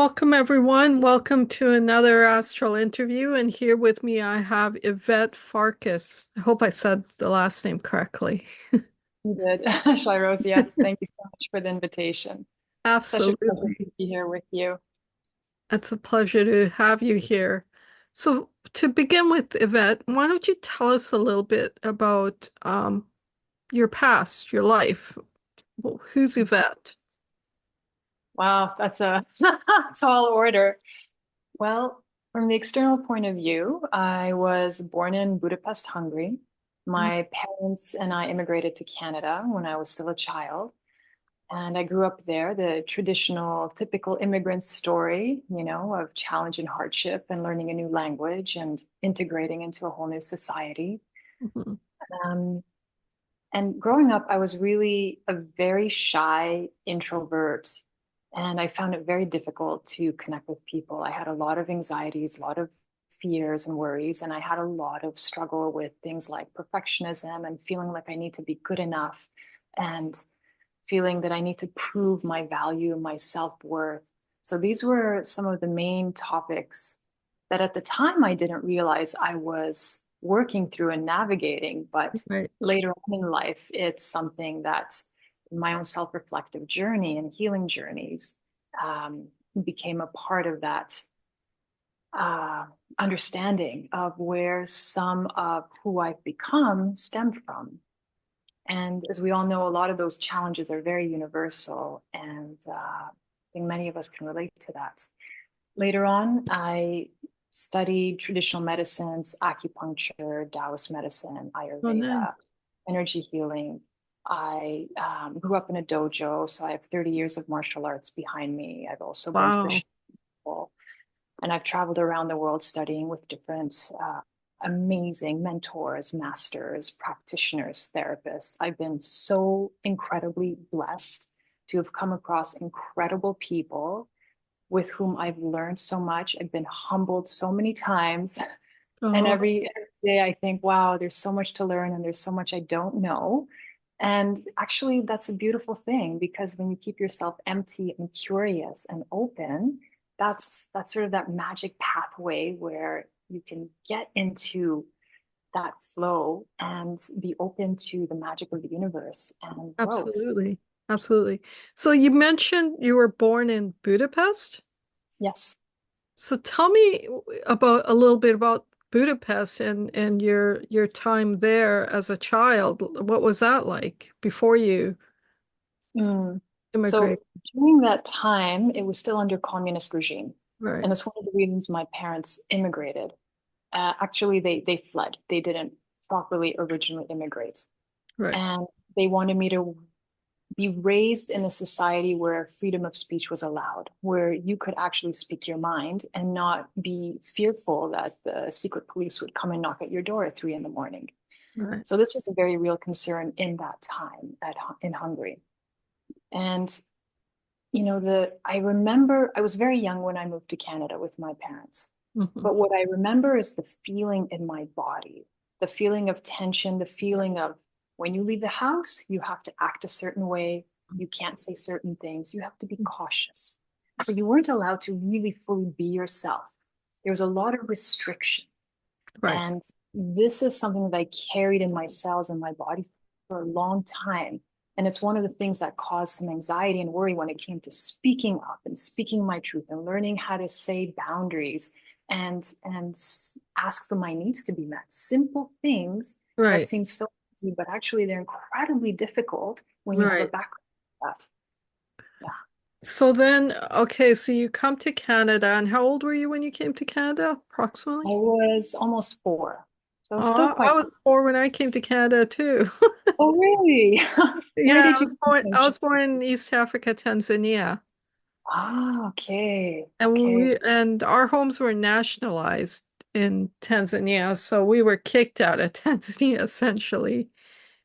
Welcome, everyone. Welcome to another Astral interview. And here with me, I have Yvette Farkas. I hope I said the last name correctly. You did. Shai Rose, yes. Thank you so much for the invitation. Such a pleasure Absolutely. to be here with you. It's a pleasure to have you here. So, to begin with, Yvette, why don't you tell us a little bit about your past, your life? Well, who's Yvette? Wow, that's a tall order. Well, from the external point of view, I was born in Budapest, Hungary. My parents and I immigrated to Canada when I was still a child. And I grew up there, the traditional, typical immigrant story, of challenge and hardship and learning a new language and integrating into a whole new society. Mhm. Um, And growing up, I was really a very shy introvert, and I found it very difficult to connect with people. I had a lot of anxieties, a lot of fears and worries, and I had a lot of struggle with things like perfectionism and feeling like I need to be good enough and feeling that I need to prove my value, my self-worth. So these were some of the main topics that at the time I didn't realize I was working through and navigating, but Right. later on in life, it's something that my own self-reflective journey and healing journeys um, became a part of that uh, understanding of where some of who I've become stemmed from. And as we all know, a lot of those challenges are very universal, and I think many of us can relate to that. Later on, I studied traditional medicines, acupuncture, Taoist medicine, Oh, Ayurveda, nice. energy healing. I grew up in a dojo, so I have 30 years of martial arts behind me. I've also been to the Wow. school, and I've traveled around the world studying with different amazing mentors, masters, practitioners, therapists. I've been so incredibly blessed to have come across incredible people with whom I've learned so much. I've been humbled so many times. And Oh, every day I think, wow, there's so much to learn and there's so much I don't know. And actually, that's a beautiful thing because when you keep yourself empty and curious and open, that's sort of that magic pathway where you can get into that flow and be open to the magic of the universe and growth. absolutely. Absolutely. So you mentioned you were born in Budapest? Yes. So tell me about a little bit about Budapest and your time there as a child. What was that like before you Mm. immigrate? So during that time, it was still under communist regime. Right, And that's one of the reasons my parents immigrated. Actually, they fled. They didn't properly originally immigrate. right, And they wanted me to be raised in a society where freedom of speech was allowed, where you could actually speak your mind and not be fearful that the secret police would come and knock at your door at 3 in the morning. right. So this was a very real concern in that time in Hungary. And the I remember I was very young when I moved to Canada with my parents. Hmm. But what I remember is the feeling in my body, the feeling of tension, the feeling of when you leave the house, you have to act a certain way. You can't say certain things. You have to be cautious. So you weren't allowed to really fully be yourself. There was a lot of restriction. Right. And this is something that I carried in my cells and my body for a long time. And it's one of the things that caused some anxiety and worry when it came to speaking up and speaking my truth and learning how to say boundaries and ask for my needs to be met. Simple things that Right. seem so easy, but actually they're incredibly difficult when you have a Right. background like that. Yeah. So then, okay, so you come to Canada, and how old were you when you came to Canada, I approximately? was almost 4. So still Oh, I quite. was 4 when I came to Canada too. Oh, really? Where Yeah, did you come I from? was born in East Africa, Tanzania. Ah, okay. And Okay. our homes were nationalized in Tanzania, so we were kicked out of Tanzania essentially.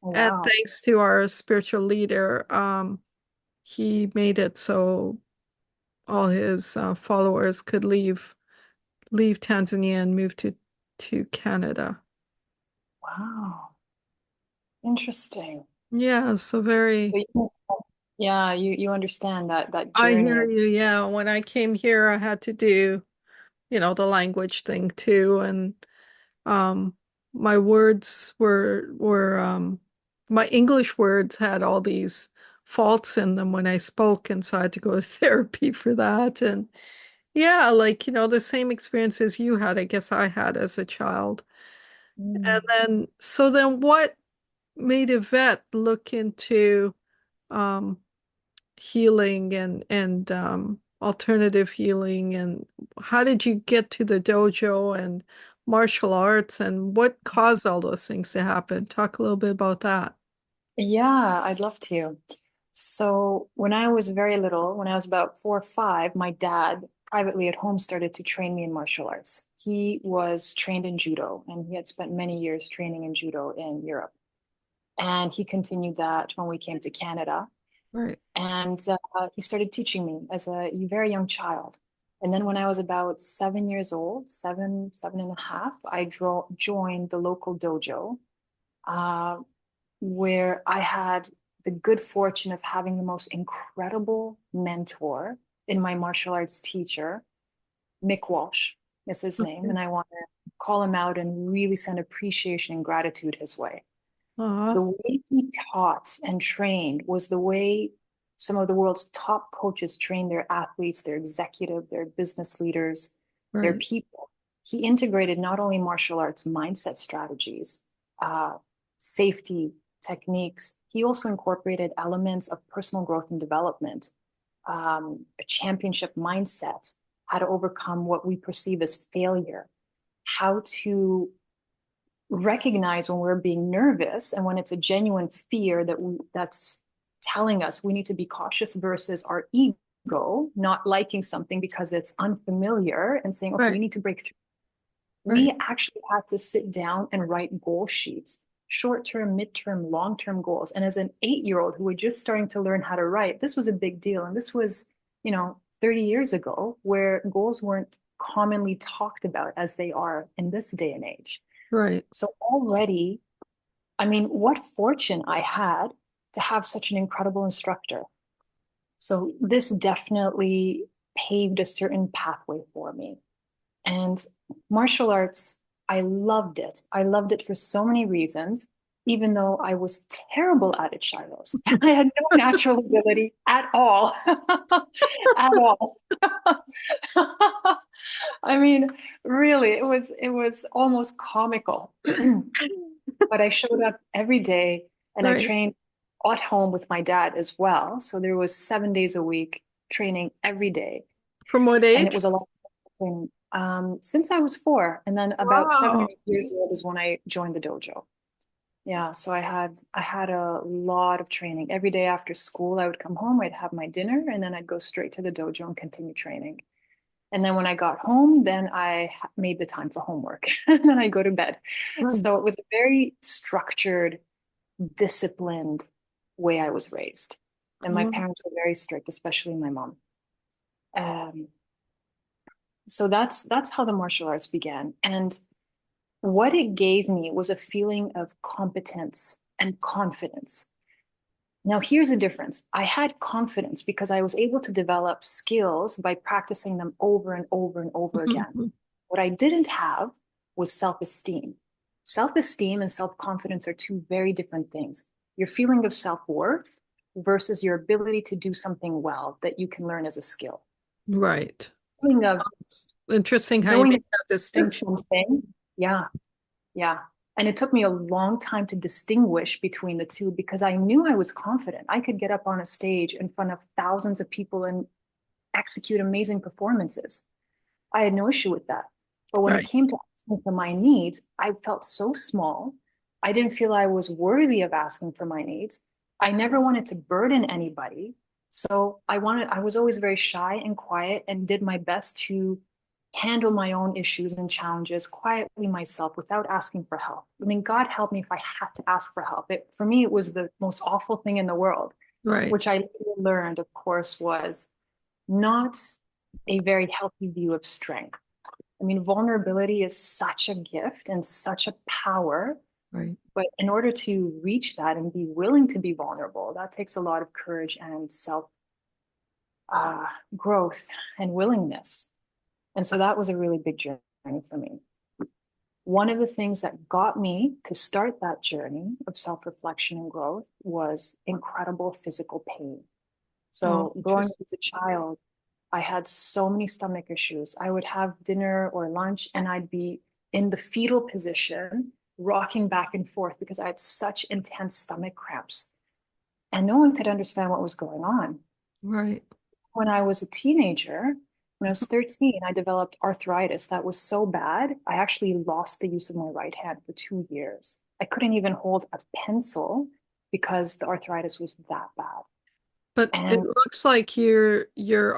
Oh, And wow. thanks to our spiritual leader, he made it so all his followers could leave Tanzania and move to Canada. Wow. Interesting. Yeah, so So very you moved home. Yeah, you understand that I journey. hear It's you. Yeah. When I came here, I had to do, the language thing too. And um my words were my English words had all these faults in them when I spoke, and so I had to go to therapy for that. And yeah, like, the same experiences you had, I guess I had as a child. And mm. then what made Yvette look into um healing and alternative healing, and how did you get to the dojo and martial arts, and what caused all those things to happen? Talk a little bit about that. Yeah, I'd love to. So when I was very little, when I was about 4 or 5, my dad privately at home started to train me in martial arts. He was trained in judo, and he had spent many years training in judo in Europe. And he continued that when we came to Canada. Right, And he started teaching me as a very young child. And then when I was about 7 years old, 7 and a half, I joined the local dojo, uh, where I had the good fortune of having the most incredible mentor in my martial arts teacher, Mick Walsh is his name. okay. And I want to call him out and really send appreciation and gratitude his way. uh The way he taught and trained was the way some of the world's top coaches train their athletes, their executive, their business leaders, their right, people. He integrated not only martial arts mindset strategies, uh, safety techniques, he also incorporated elements of personal growth and development, a championship mindset, how to overcome what we perceive as failure, how to recognize when we're being nervous and when it's a genuine fear that's telling us we need to be cautious versus our ego not liking something because it's unfamiliar and saying, okay, you right, need to break through. right, We actually had to sit down and write goal sheets, short-term, mid-term, long-term goals. And as an 8-year old who was just starting to learn how to write, this was a big deal. And this was, 30 years ago, where goals weren't commonly talked about as they are in this day and age. right. So already, I mean, what fortune I had to have such an incredible instructor. So this definitely paved a certain pathway for me. And martial arts, I loved it. I loved it for so many reasons, even though I was terrible at it, Shiloh's. I had no natural ability at all. At all. I mean, really, it was almost comical. But I showed up every day and I Right. trained at home with my dad as well. So there was 7 days a week training every day. From what And it age? was a lot of training since I was 4. And then about seven or Wow. 8 years old is when I joined the dojo. Yeah, so I had a lot of training. Every day after school, I would come home, I'd have my dinner, and then I'd go straight to the dojo and continue training. And then when I got home, then I made the time for homework. And then I go to bed. Right. So it was a very structured, disciplined way I was raised. And my Oh, parents were very strict, especially my mom. Um, so that's how the martial arts began. And what it gave me was a feeling of competence and confidence. Now, here's the difference. I had confidence because I was able to develop skills by practicing them over and over and over again. What I didn't have was self esteem. Self esteem and self confidence are two very different things. Your feeling of self worth versus your ability to do something well that you can learn as a skill. right. Feeling of It's interesting how you knowing make you're that good at distinction. something. Yeah, yeah. And it took me a long time to distinguish between the two because I knew I was confident. I could get up on a stage in front of thousands of people and execute amazing performances. I had no issue with that. But when it Right. came to asking for my needs, I felt so small. I didn't feel I was worthy of asking for my needs. I never wanted to burden anybody. So I was always very shy and quiet and did my best to handle my own issues and challenges quietly myself without asking for help. I mean, God help me if I had to ask for help. For me, it was the most awful thing in the world, Right. which I learned, of course, was not a very healthy view of strength. I mean, vulnerability is such a gift and such a power Right. But in order to reach that and be willing to be vulnerable, that takes a lot of courage and self uh, growth and willingness. And so that was a really big journey for me. One of the things that got me to start that journey of self reflection and growth was incredible physical pain. Oh, So, growing up interesting. as a child, I had so many stomach issues. I would have dinner or lunch and I'd be in the fetal position, rocking back and forth because I had such intense stomach cramps. And no one could understand what was going on. Right. When I was a teenager, when I was 13, I developed arthritis that was so bad, I actually lost the use of my right hand for 2 years. I couldn't even hold a pencil because the arthritis was that bad. But it And looks like your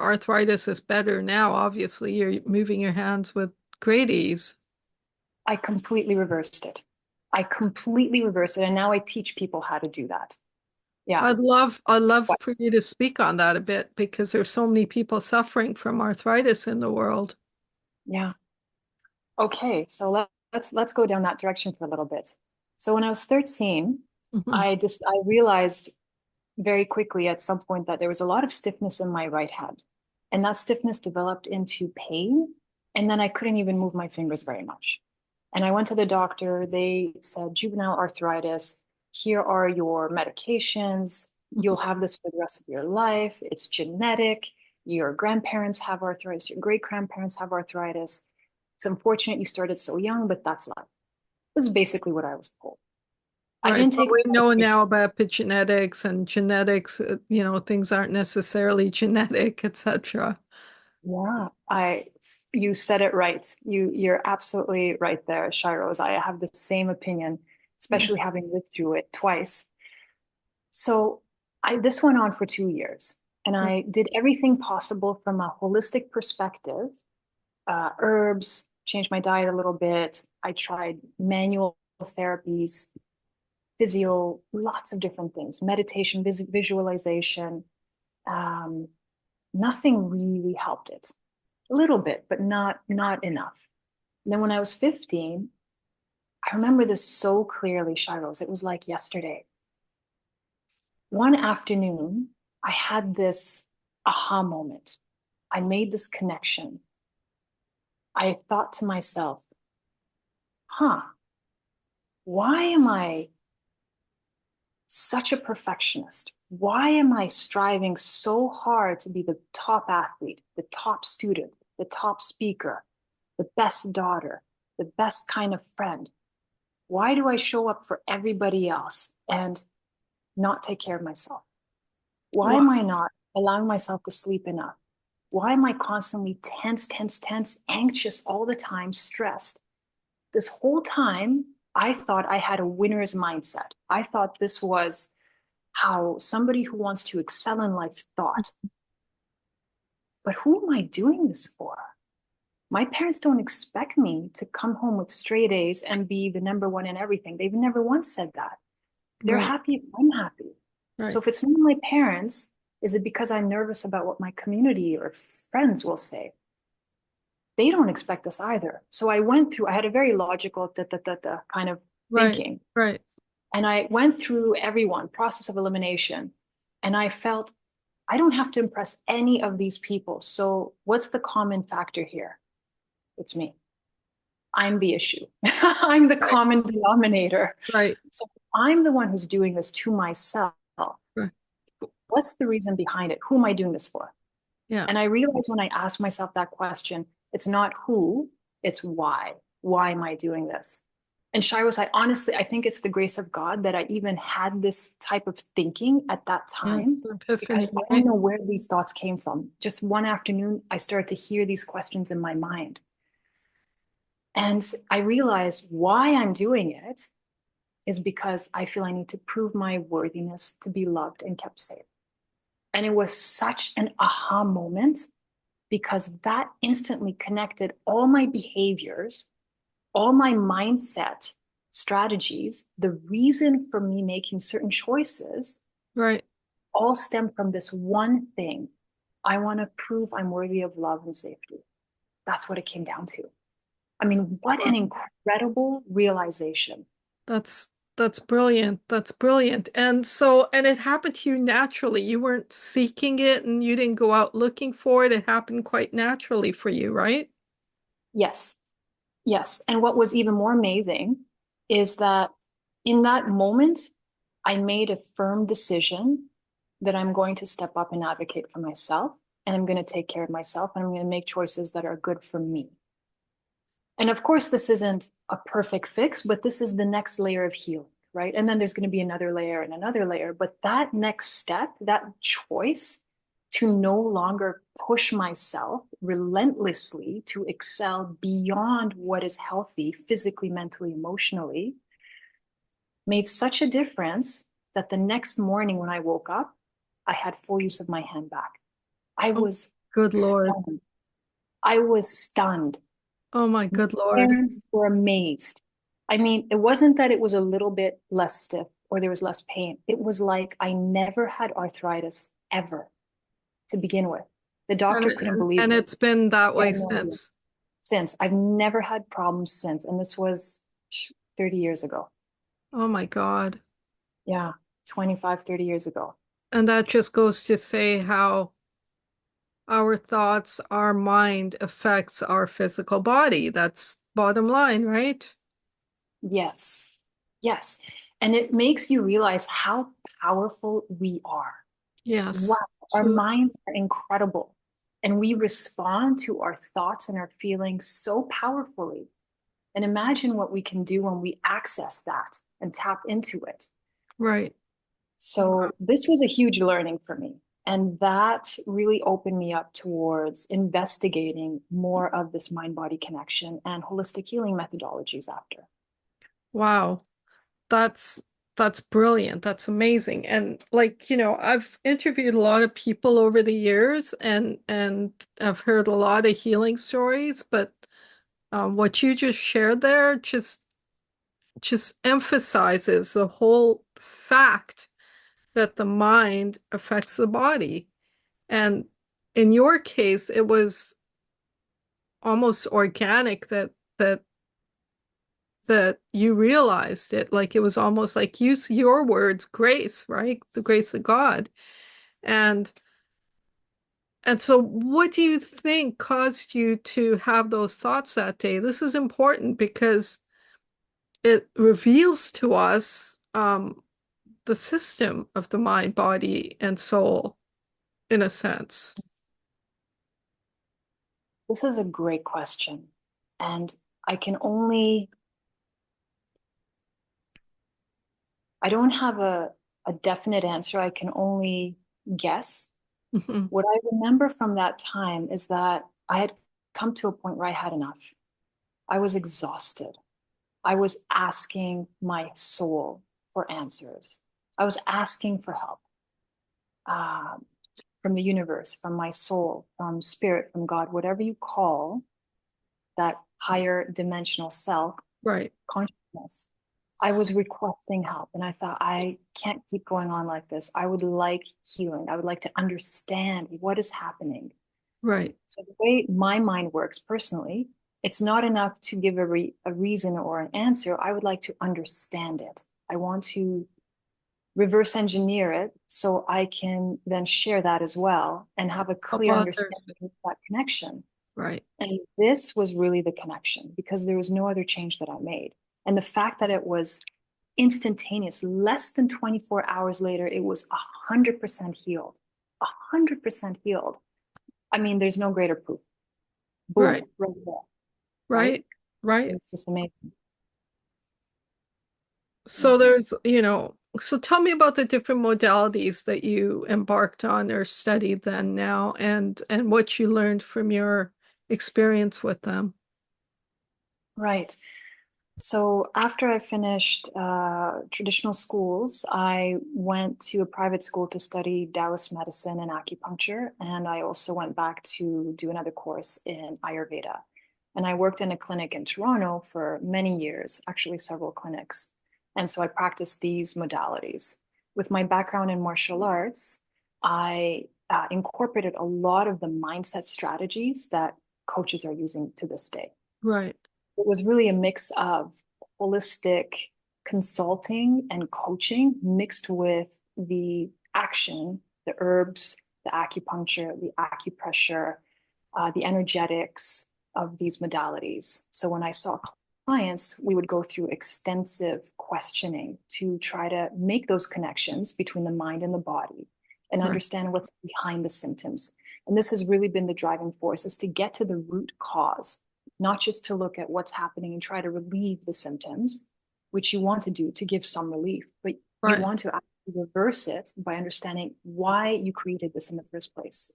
arthritis is better now. Obviously, you're moving your hands with great ease. I completely reversed it. I completely reversed it. And now I teach people how to do that. Yeah. I'd love for you to speak on that a bit because there's so many people suffering from arthritis in the world. Yeah. Okay. So let's go down that direction for a little bit. So when I was 13, Hmm. I realized very quickly at some point that there was a lot of stiffness in my right hand. And that stiffness developed into pain. And then I couldn't even move my fingers very much. And I went to the doctor. They said, juvenile arthritis, here are your medications. You'll have this for the rest of your life. It's genetic. Your grandparents have arthritis. Your great grandparents have arthritis. It's unfortunate you started so young, but that's life. This is basically what I was told. I Right. didn't But take the we know medication. now about epigenetics and genetics, things aren't necessarily genetic, etc. Yeah, you said it right. You're absolutely right there, Shiro's. I have the same opinion, Yeah. especially having lived through it twice. So this went on for 2 years, and Right. I did everything possible from a holistic perspective, herbs, changed my diet a little bit. I tried manual therapies, physio, lots of different things, meditation, visualization. Um, Nothing really helped it. A little bit, but not enough. And then when I was 15, I remember this so clearly, Shiros. It was like yesterday. One afternoon, I had this aha moment. I made this connection. I thought to myself, huh, why am I such a perfectionist? Why am I striving so hard to be the top athlete, the top student, the top speaker, the best daughter, the best kind of friend? Why do I show up for everybody else and not take care of myself? Why Wow. am I not allowing myself to sleep enough? Why am I constantly tense, tense, tense, anxious all the time, stressed? This whole time, I thought I had a winner's mindset. I thought this was how somebody who wants to excel in life thought. But who am I doing this for? My parents don't expect me to come home with straight A's and be the number one in everything. They've never once said that. They're Right. happy if I'm happy. So Right. if it's not my parents, is it because I'm nervous about what my community or friends will say? They don't expect us either. So I had a very logical kind of Right. thinking. Right. And I went through everyone, process of elimination. And I felt I don't have to impress any of these people. So what's the common factor here? It's me. I'm the issue. I'm the Right. common denominator. Right. So I'm the one who's doing this to myself. Right. What's the reason behind it? Who am I doing this for? Yeah. And I realized when I asked myself that question, it's not who, it's why. Why am I doing this? And Shiros, I think it's the grace of God that I even had this type of thinking at that Yeah. time Epiphany, because I don't right? know where these thoughts came from. Just one afternoon, I started to hear these questions in my mind. And I realized why I'm doing it is because I feel I need to prove my worthiness to be loved and kept safe. And it was such an aha moment because that instantly connected all my behaviors, all my mindset strategies, the reason for me making certain choices Right. all stem from this one thing. I want to prove I'm worthy of love and safety. That's what it came down to. I mean, what an incredible realization. That's that's brilliant. That's brilliant. And so, and it happened to you naturally. You weren't seeking it and you didn't go out looking for it. It happened quite naturally for you, right? Yes, yes. And what was even more amazing is that in that moment, I made a firm decision that I'm going to step up and advocate for myself, and I'm going to take care of myself, and I'm going to make choices that are good for me. And of course, this isn't a perfect fix, but this is the next layer of healing, right? And then there's going to be another layer and another layer. But that next step, that choice to no longer push myself relentlessly to excel beyond what is healthy physically, mentally, emotionally, made such a difference that the next morning when I woke up, I had full use of my hand back. I Oh, was good Lord. stunned. I was stunned. Oh my My good Lord. parents were amazed. I mean, it wasn't that it was a little bit less stiff or there was less pain. It was like I never had arthritis ever to begin with. The doctor couldn't believe And it. it's been that He way had no idea. since. Since I've never had problems since, and this was 30 years ago. Oh my God. Yeah, 25, 30 years ago. And that just goes to say how our thoughts, our mind affects our physical body. That's bottom line, right? Yes. Yes. And it makes you realize how powerful we are. Wow, Yes. our So, minds are incredible. And we respond to our thoughts and our feelings so powerfully. And imagine what we can do when we access that and tap into it. right. So, this was a huge learning for me. And that really opened me up towards investigating more of this mind body connection and holistic healing methodologies after. Wow. That's that's brilliant. That's amazing. And like, I've interviewed a lot of people over the years and I've heard a lot of healing stories, but what you just shared there just emphasizes the whole fact that the mind affects the body. And in your case, it was almost organic that you realized it. Like it was almost like use your words, grace, right? The grace of God. And and so what do you think caused you to have those thoughts that day? This is important because it reveals to us the system of the mind, body, and soul in a sense. This is a great question. And I can only, I don't have a definite answer. I can only guess. Mhm. What I remember from that time is that I had come to a point where I had enough. I was exhausted. I was asking my soul for answers. I was asking for help um, from the universe, from my soul, from spirit, from God, whatever you call that higher dimensional self Right, consciousness. I was requesting help and I thought, I can't keep going on like this. I would like healing. I would like to understand what is happening. right, So, the way my mind works personally, it's not enough to give a reason or an answer. I would like to understand it. I want to reverse engineer it so I can then share that as well and have a help clear others. understanding of that connection. Right, And this was really the connection because there was no other change that I made. And the fact that it was instantaneous, less than 24 hours later, it was 100% healed. 100% healed. I mean, there's no greater proof. right, Boom, right there, right? right, right. It's just amazing. Yeah. So so tell me about the different modalities that you embarked on or studied then now and what you learned from your experience with them. Right. So after I finished traditional schools, I went to a private school to study Taoist medicine and acupuncture. And I also went back to do another course in Ayurveda. And I worked in a clinic in Toronto for many years, actually several clinics. And so I practiced these modalities. With my background in martial arts, I incorporated a lot of the mindset strategies that coaches are using to this day. Right. It was really a mix of holistic consulting and coaching mixed with the action, the herbs, the acupuncture, the acupressure, the energetics of these modalities. So when I saw clients, we would go through extensive questioning to try to make those connections between the mind and the body and Right. understand what's behind the symptoms. And this has really been the driving force, is to get to the root cause, not just to look at what's happening and try to relieve the symptoms, which you want to do to give some relief, but you Right. want to actually reverse it by understanding why you created this in the first place.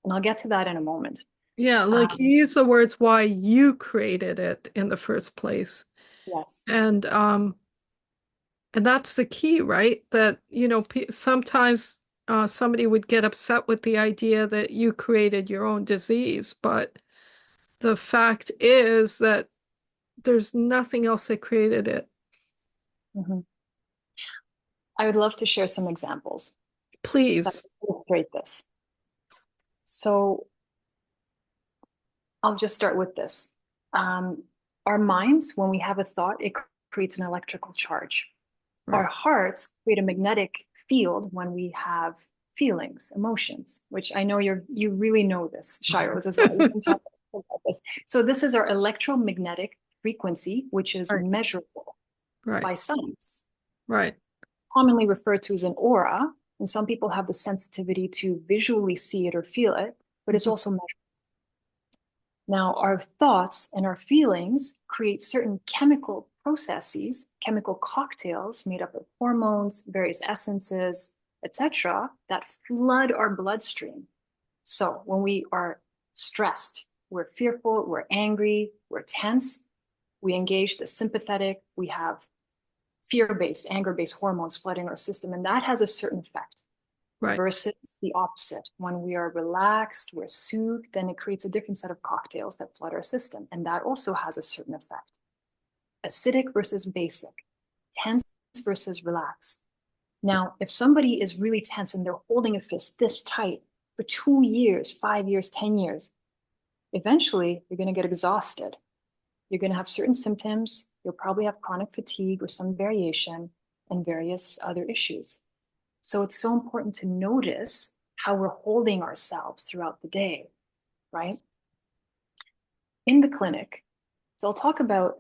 And I'll get to that in a moment. Yeah, like you Um, use the words why you created it in the first place. yes. And that's the key, right? That, sometimes somebody would get upset with the idea that you created your own disease, but the fact is that there's nothing else that created it. Mhm. I would love to share some examples that Please. illustrate this. So I'll just start with this. Um, our minds, when we have a thought, it creates an electrical charge. Our Right. hearts create a magnetic field when we have feelings, emotions, which I know you really know this, Shiros, as well. We can talk about this. So this is our electromagnetic frequency, which is Right. measurable Right. by science, Right. commonly referred to as an aura. And some people have the sensitivity to visually see it or feel it, but it's Mhm. also measurable. Now, our thoughts and our feelings create certain chemical processes, chemical cocktails made up of hormones, various essences, etc., that flood our bloodstream. So when we are stressed, we're fearful, we're angry, we're tense, we engage the sympathetic, we have fear-based, anger-based hormones flooding our system, and that has a certain effect Right. versus the opposite. When we are relaxed, we're soothed, then it creates a different set of cocktails that flood our system. And that also has a certain effect. Acidic versus basic, tense versus relaxed. Now, if somebody is really tense and they're holding a fist this tight for 2 years, 5 years, 10 years, eventually you're going to get exhausted. You're going to have certain symptoms. You'll probably have chronic fatigue or some variation and various other issues. So it's so important to notice how we're holding ourselves throughout the day, right? In the clinic, so I'll talk about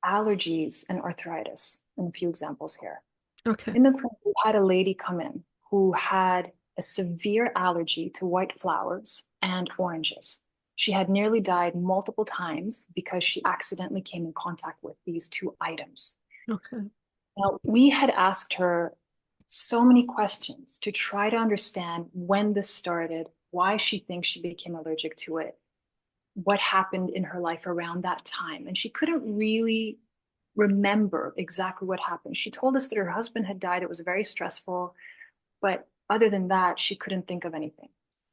allergies and arthritis and a few examples here. Okay. In the clinic, we had a lady come in who had a severe allergy to white flowers and oranges. She had nearly died multiple times because she accidentally came in contact with these two items. Okay. Now, we had asked her so many questions to try to understand when this started, why she thinks she became allergic to it, what happened in her life around that time. And she couldn't really remember exactly what happened. She told us that her husband had died. It was very stressful. But other than that, she couldn't think of anything.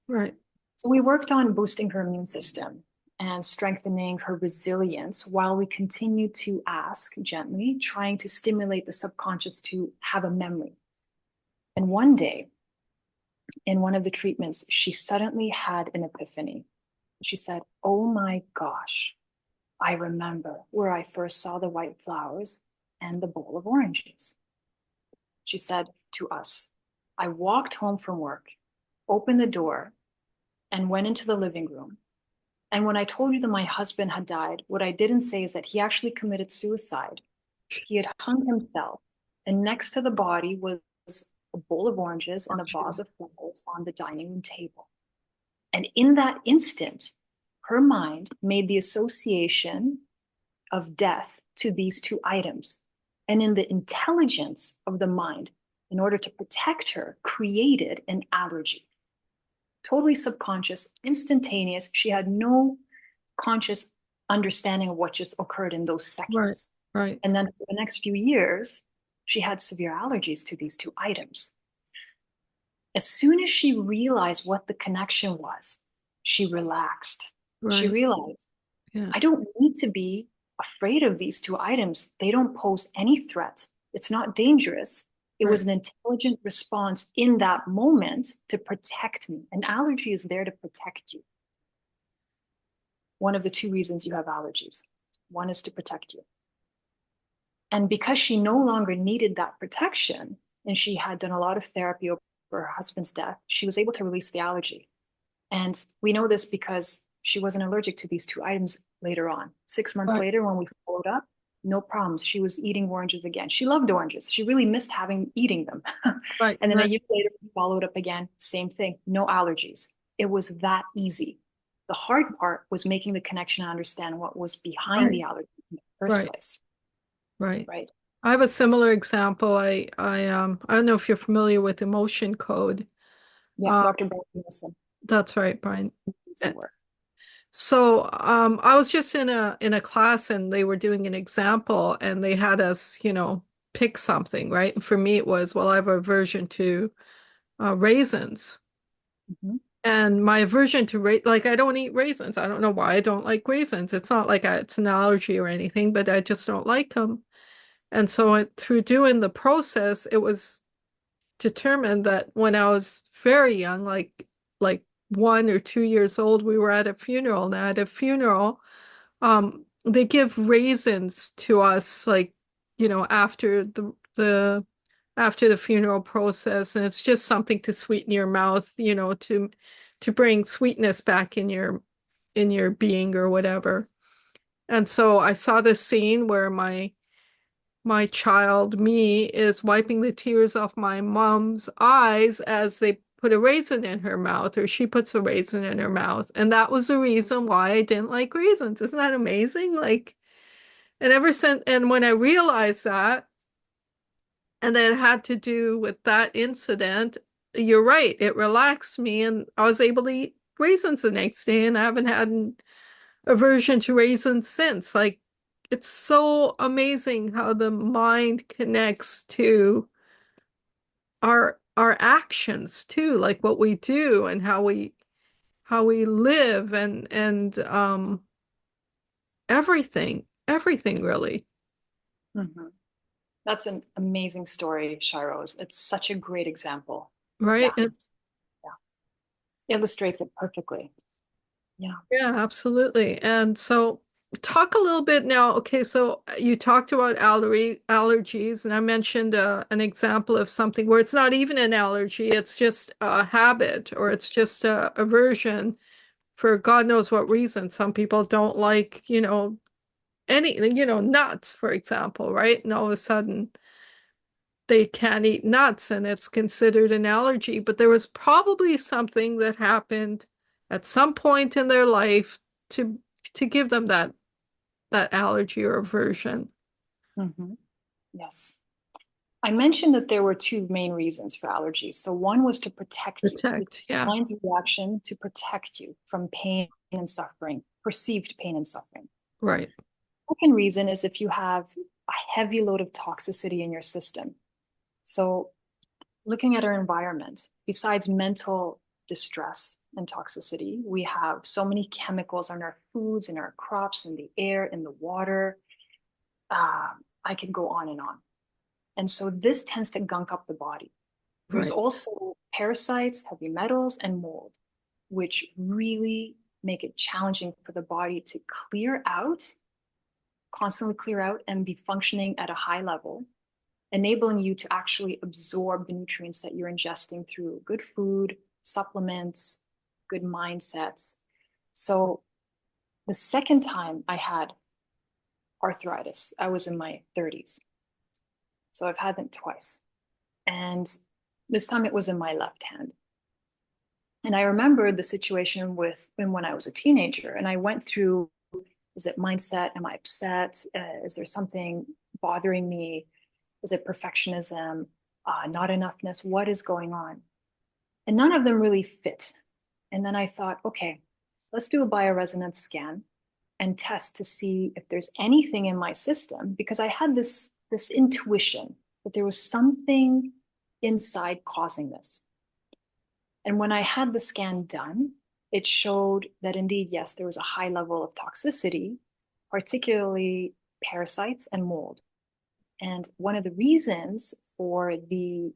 Right. So we worked on boosting her immune system and strengthening her resilience while we continued to ask gently, trying to stimulate the subconscious to have a memory. And one day, in one of the treatments, she suddenly had an epiphany. She said, "Oh my gosh, I remember where I first saw the white flowers and the bowl of oranges." She said to us, "I walked home from work, opened the door, and went into the living room. And when I told you that my husband had died, what I didn't say is that he actually committed suicide. He had hung himself, and next to the body was a bowl of oranges and a vase of flowers on the dining room table. And in that instant, her mind made the association of death to these two items. And in the intelligence of the mind, in order to protect her, created an allergy. Totally subconscious, instantaneous. She had no conscious understanding of what just occurred in those Right. seconds. Right. And then for the next few years, she had severe allergies to these two items. As soon as she realized what the connection was, she relaxed. She Right. realized, Yeah. I don't need to be afraid of these two items. They don't pose any threat. It's not dangerous. It Right. was an intelligent response in that moment to protect me. An allergy is there to protect you. One of the two reasons you have allergies. One is to protect you. And because she no longer needed that protection, and she had done a lot of therapy over her husband's death, she was able to release the allergy. And we know this because she wasn't allergic to these two items later on. 6 months Right, later, when we followed up, no problems. She was eating oranges again. She loved oranges. She really missed eating them. right, And then a right, year later, we followed up again, same thing, no allergies. It was that easy. The hard part was making the connection and understand what was behind right, the allergy in the first right, place, right. right? I have a similar example. I don't know if you're familiar with emotion code. Yeah, Uh, Dr. Brian Wilson, that's right, Brian. amazing work. So I was just in a class and they were doing an example and they had us, pick something, right? And for me, it was, well, I have aversion to raisins. Mhm. And my aversion to like, I don't eat raisins. I don't know why I don't like raisins. It's not like it's an allergy or anything, but I just don't like them. And so through doing the process, it was determined that when I was very young, like 1 or 2 years old, we were at a funeral. And at a funeral, they give raisins to us, like, after the funeral process, and it's just something to sweeten your mouth, to bring sweetness back in your being or whatever. And so I saw this scene where my child, me, is wiping the tears off my mom's eyes as they put a raisin in her mouth, or she puts a raisin in her mouth. And that was the reason why I didn't like raisins. Isn't that amazing? Like, and ever since, and when I realized that, and that it had to do with that incident, you're right, it relaxed me, and I was able to eat raisins the next day, and I haven't had an aversion to raisins since. Like, it's so amazing how the mind connects to our actions too, like what we do and how we live and everything really, Mhm. That's an amazing story, Shiro's. It's such a great example. right? Yeah, yeah. Illustrates it perfectly. Yeah. Yeah, absolutely. And so talk a little bit now. Okay, so you talked about allergies, and I mentioned an example of something where it's not even an allergy, it's just a habit or it's just a aversion for God knows what reason. Some people don't like, nuts, for example, right? And all of a sudden they can't eat nuts and it's considered an allergy. But there was probably something that happened at some point in their life to to give them that allergy or aversion. Hmm. Yes. I mentioned that there were two main reasons for allergies. So one was to protect you. It's Protect, the yeah, mind's reaction to protect you from pain and suffering, perceived pain and suffering. right, Second reason is if you have a heavy load of toxicity in your system. So looking at our environment, besides mental distress and toxicity, we have so many chemicals on our foods, in our crops, in the air, in the water. I can go on and on. And so this tends to gunk up the body. There's right, also parasites, heavy metals, and mold, which really make it challenging for the body to clear out, constantly clear out, and be functioning at a high level, enabling you to actually absorb the nutrients that you're ingesting through good food, supplements, good mindsets. So the second time I had arthritis, I was in my 30s. So I've had them twice. And this time it was in my left hand. And I remembered the situation when I was a teenager, and I went through, is it mindset? Am I upset? Is there something bothering me? Is it perfectionism? Not enoughness? What is going on? And none of them really fit. And then I thought, okay, let's do a bioresonance scan and test to see if there's anything in my system, because I had this intuition that there was something inside causing this. And when I had the scan done, it showed that indeed, yes, there was a high level of toxicity, particularly parasites and mold. And one of the reasons for the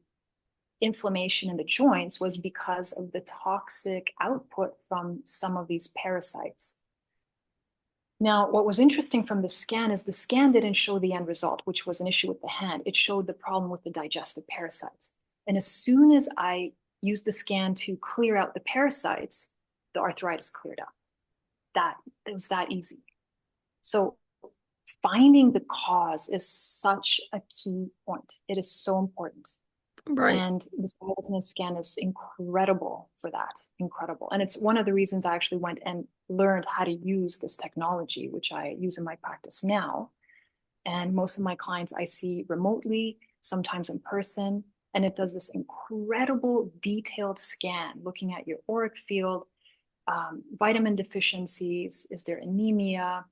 inflammation in the joints was because of the toxic output from some of these parasites. Now, what was interesting from the scan is the scan didn't show the end result, which was an issue with the hand. It showed the problem with the digestive parasites. And as soon as I used the scan to clear out the parasites, the arthritis cleared up. That it was that easy. So finding the cause is such a key point. It is so important. Right. And this bioresonance scan is incredible for that. Incredible. And it's one of the reasons I actually went and learned how to use this technology, which I use in my practice now. And most of my clients I see remotely, sometimes in person. And it does this incredible detailed scan looking at your auric field, vitamin deficiencies, is there anemia,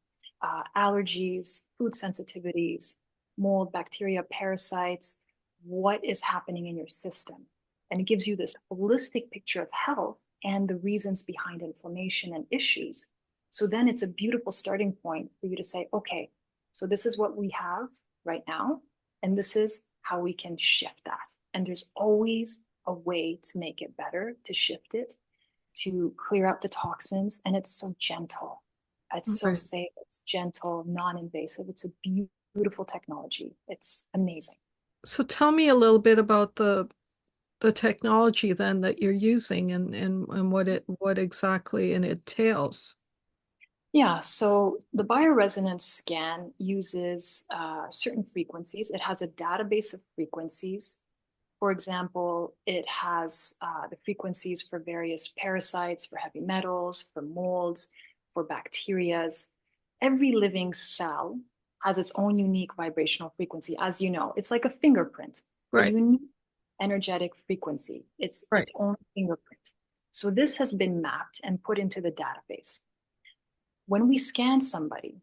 allergies, food sensitivities, mold, bacteria, parasites, what is happening in your system. And it gives you this holistic picture of health and the reasons behind inflammation and issues. So then it's a beautiful starting point for you to say, okay, so this is what we have right now, and this is how we can shift that. And there's always a way to make it better, to shift it, to clear out the toxins. And it's so gentle. It's so Right. safe. It's gentle, non-invasive. It's a beautiful technology. It's amazing. So tell me a little bit about the technology then that you're using and what exactly it entails. Yeah, so the bioresonance scan uses certain frequencies. It has a database of frequencies. For example, it has the frequencies for various parasites, for heavy metals, for molds, for bacterias. Every living cell has its own unique vibrational frequency. As you know, it's like a fingerprint, a Right. unique energetic frequency. It's Right. its own fingerprint. So this has been mapped and put into the database. When we scan somebody,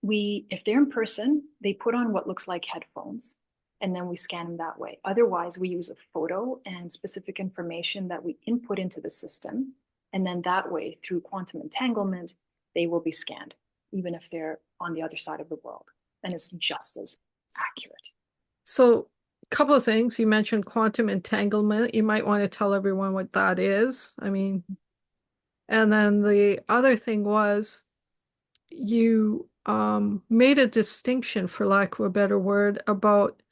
if they're in person, they put on what looks like headphones, and then we scan them that way. Otherwise, we use a photo and specific information that we input into the system. And then that way, through quantum entanglement, they will be scanned, even if they're on the other side of the world. And it's just as accurate. So a couple of things. You mentioned quantum entanglement. You might want to tell everyone what that is. I mean, and then the other thing was you made a distinction, for lack of a better word, about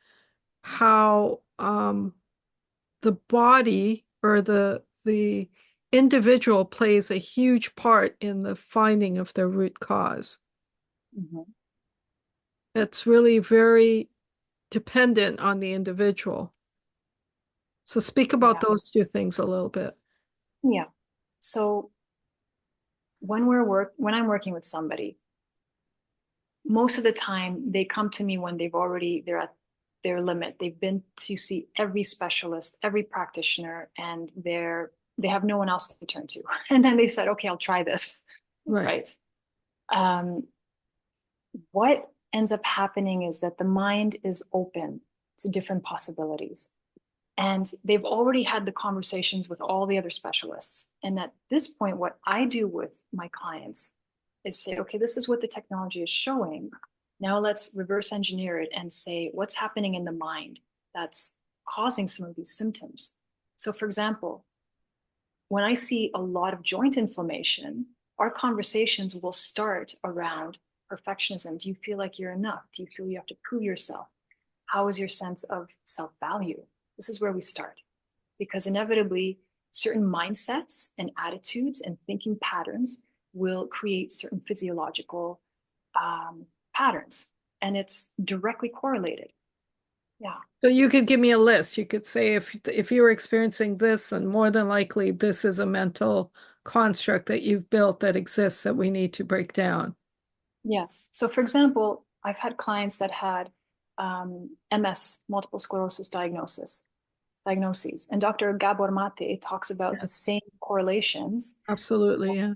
how the body or the individual plays a huge part in the finding of the root cause. Mhm. It's really very dependent on the individual. So speak about Yeah. those two things a little bit. Yeah. So when I'm working with somebody, most of the time they come to me when they're at their limit. They've been to see every specialist, every practitioner, and they have no one else to turn to. And then they said, okay, I'll try this. Right. Right. Um, what ends up happening is that the mind is open to different possibilities. And they've already had the conversations with all the other specialists. And at this point, what I do with my clients is say, okay, this is what the technology is showing. Now let's reverse engineer it and say what's happening in the mind that's causing some of these symptoms. So, for example, when I see a lot of joint inflammation, our conversations will start around perfectionism. Do you feel like you're enough? Do you feel you have to prove yourself? How is your sense of self value? This is where we start because inevitably, certain mindsets and attitudes and thinking patterns will create certain physiological patterns, and it's directly correlated. Yeah. So you could give me a list. You could say if you're experiencing this, then more than likely this is a mental construct that you've built that exists that we need to break down. Yes. So, for example, I've had clients that had MS, multiple sclerosis diagnoses, and Dr. Gabor Mate talks about the Yes, same correlations. absolutely. Yeah.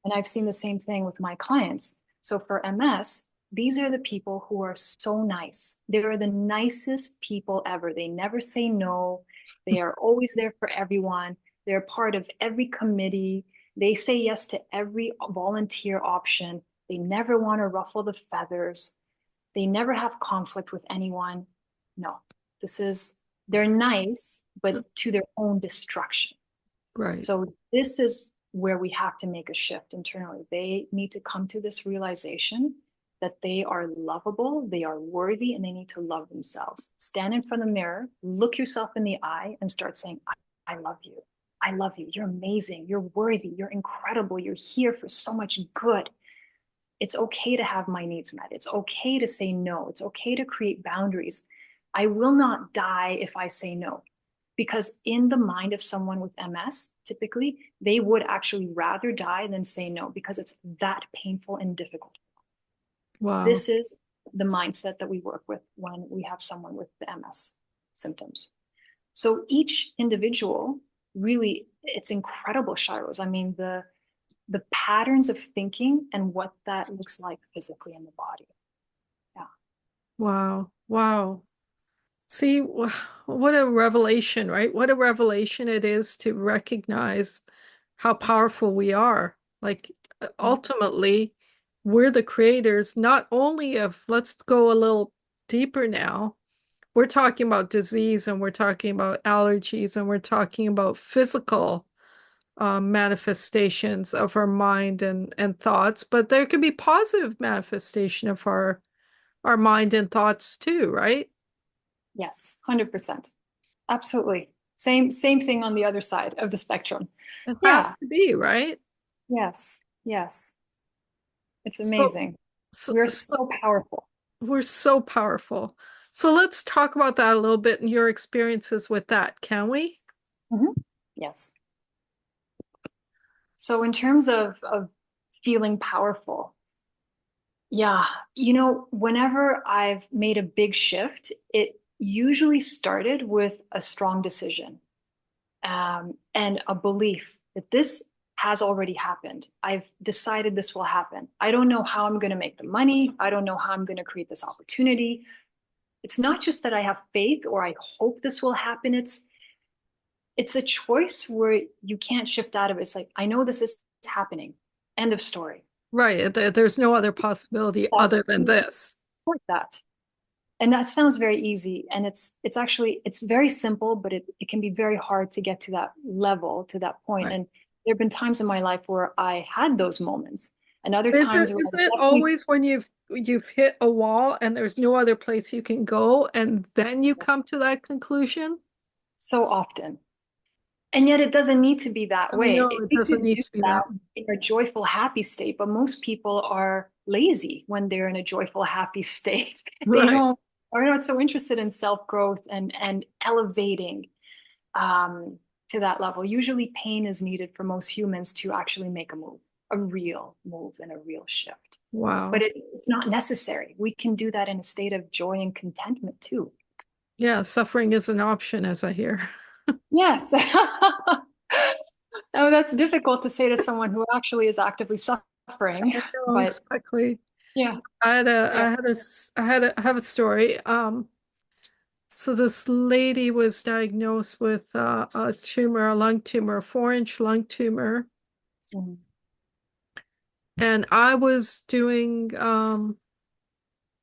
And I've seen the same thing with my clients. So for MS, these are the people who are so nice. They are the nicest people ever. They never say no. They are always there for everyone. They're part of every committee. They say yes to every volunteer option. They never want to ruffle the feathers. They never have conflict with anyone. No, they're nice, but to their own destruction. Right. So this is where we have to make a shift internally. They need to come to this realization that they are lovable, they are worthy, and they need to love themselves. Stand in front of the mirror, look yourself in the eye, and start saying, I love you. I love you. You're amazing. You're worthy. You're incredible. You're here for so much good. It's okay to have my needs met. It's okay to say no. It's okay to create boundaries. I will not die if I say no. Because in the mind of someone with MS, typically, they would actually rather die than say no because it's that painful and difficult. Wow. This is the mindset that we work with when we have someone with the MS symptoms. So each individual really, it's incredible, Shiros. I mean, the patterns of thinking and what that looks like physically in the body. Yeah. Wow. Wow. See, what a revelation, right? What a revelation it is to recognize how powerful we are. Like, ultimately, we're the creators, not only of, let's go a little deeper now. We're talking about disease and we're talking about allergies and we're talking about physical manifestations of our mind and thoughts, but there can be positive manifestation of our mind and thoughts too, right? Yes, 100%. Absolutely. Same thing on the other side of the spectrum. It Yeah. has to be, right? Yes. Yes. It's So, amazing. so, We're so so powerful. we're so powerful. So let's talk about that a little bit and your experiences with that, can we? Mhm. Yes. So in terms of feeling powerful, yeah, whenever I've made a big shift, it usually started with a strong decision, and a belief that this has already happened. I've decided this will happen. I don't know how I'm going to make the money. I don't know how I'm going to create this opportunity. It's not just that I have faith or I hope this will happen. It's a choice where you can't shift out of it. It's like, I know this is happening. End of story. Right. There's no other possibility That, other than this. support that. And that sounds very easy. And it's actually, it's very simple, but it can be very hard to get to that level, to that point. Right. And there have been times in my life where I had those moments and other Is it times where I isn't it definitely, always when you've hit a wall and there's no other place you can go and then you come to that conclusion? so often. And yet it doesn't need to be that I way. know it We doesn't could need do to be that that. in a joyful, happy state, but most people are lazy when they're in a joyful, happy state. They Right. don't are not so interested in self-growth and elevating um, to that level. Usually pain is needed for most humans to actually make a real move and a real shift. But Wow. it's not necessary. We can do that in a state of joy and contentment too. Yeah, suffering is an option, as I hear. Yes. Oh, that's difficult to say to someone who actually is actively suffering, I know but exactly. yeah, yeah. I have a story. So this lady was diagnosed with a tumor, a lung tumor, a 4-inch lung tumor, Mm, and I was doing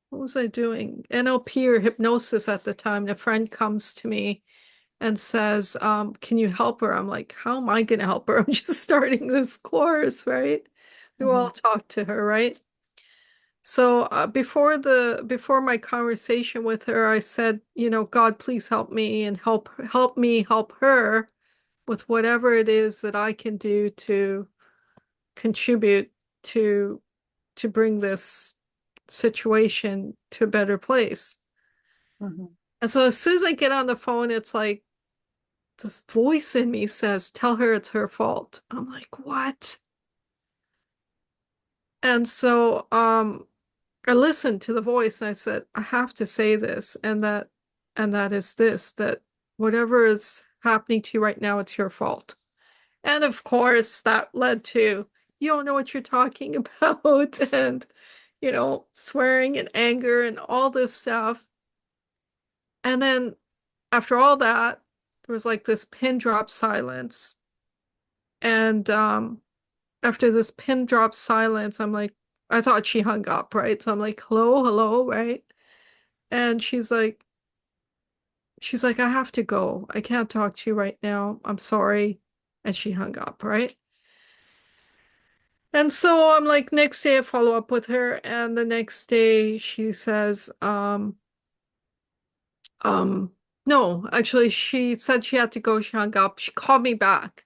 what was I doing? NLP or hypnosis at the time. And a friend comes to me and says, can you help her? I'm like, how am I going to help her? I'm just starting this course, right? We all mhm, talk to her, right? So before my conversation with her, I said, God, please help me and help me help her with whatever it is that I can do to contribute to to bring this situation to a better place. mhm. And so as soon as I get on the phone, it's like this voice in me says, tell her it's her fault. I'm like, what? And so I listened to the voice and I said, I have to say this, and that is this, that whatever is happening to you right now, it's your fault. And of course, that led to, you don't know what you're talking about, and swearing and anger and all this stuff. And then after all that, there was like this pin drop silence. And after this pin drop silence, I'm like, I thought she hung up, right? So I'm like, hello, hello, right? And she's like, I have to go. I can't talk to you right now. I'm sorry. And she hung up, right? And so I'm like, next day I follow up with her, and the next day she says, um, no, actually, she said she had to go. She hung up. She called me back.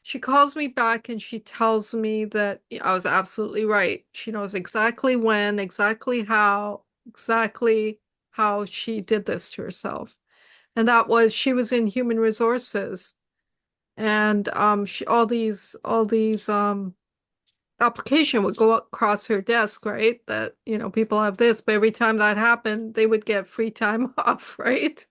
She calls me back and she tells me that I was absolutely right. She knows exactly when, exactly how she did this to herself. And that was she was in human resources, and all these application would go across her desk, right? That, people have this, but every time that happened, they would get free time off, right?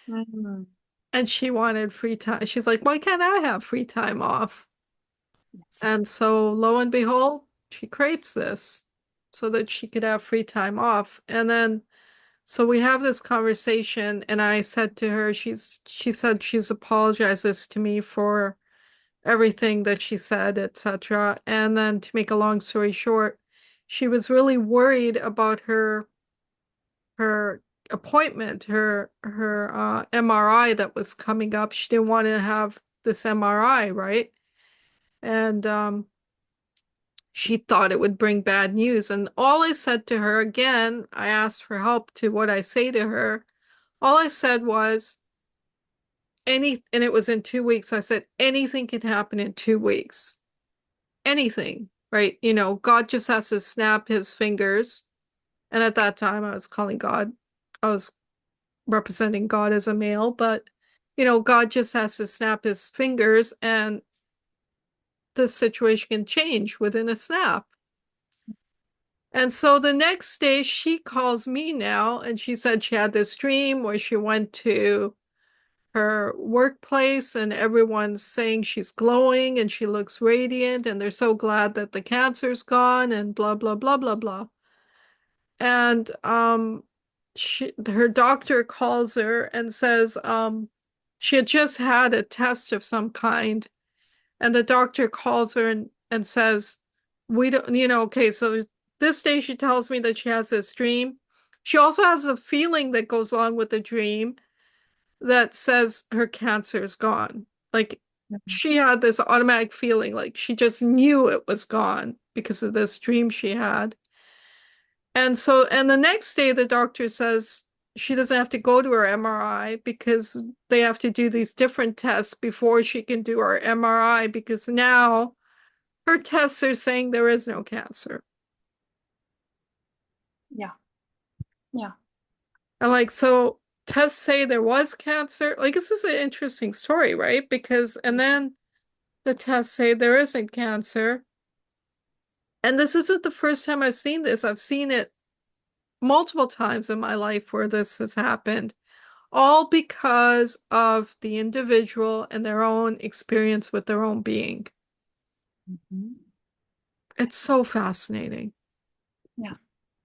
Mm. And she wanted free time. She's like, why can't I have free time off? Yes. And so lo and behold, she creates this so that she could have free time off. And then so we have this conversation, and I said to her, she said she's apologizes to me for everything that she said, etc. And then to make a long story short, she was really worried about her appointment, her MRI that was coming up. She didn't want to have this MRI, right? And she thought it would bring bad news. And all I said to her, again, I asked for help to what I say to her. All I said was, and it was in 2 weeks. I said, anything can happen in 2 weeks. Anything, right? God just has to snap his fingers. And at that time, I was calling God, I was representing God as a male, but, God just has to snap his fingers and the situation can change within a snap. And so the next day she calls me now and she said she had this dream where she went to her workplace and everyone's saying she's glowing and she looks radiant and they're so glad that the cancer's gone and blah blah blah blah blah. And her doctor calls her and says she had just had a test of some kind, and the doctor calls her and says, we don't, okay, so this day she tells me that she has this dream. She also has a feeling that goes along with the dream that says her cancer is gone. Like Mhm. she had this automatic feeling, like she just knew it was gone because of this dream she had. And the next day the doctor says she doesn't have to go to her MRI because they have to do these different tests before she can do her MRI because now her tests are saying there is no cancer. Yeah. Yeah. And like, so tests say there was cancer. Like, this is an interesting story, right? And then the tests say there isn't cancer. And this isn't the first time I've seen this. I've seen it multiple times in my life where this has happened, all because of the individual and their own experience with their own being. Mhm. It's so fascinating. Yeah.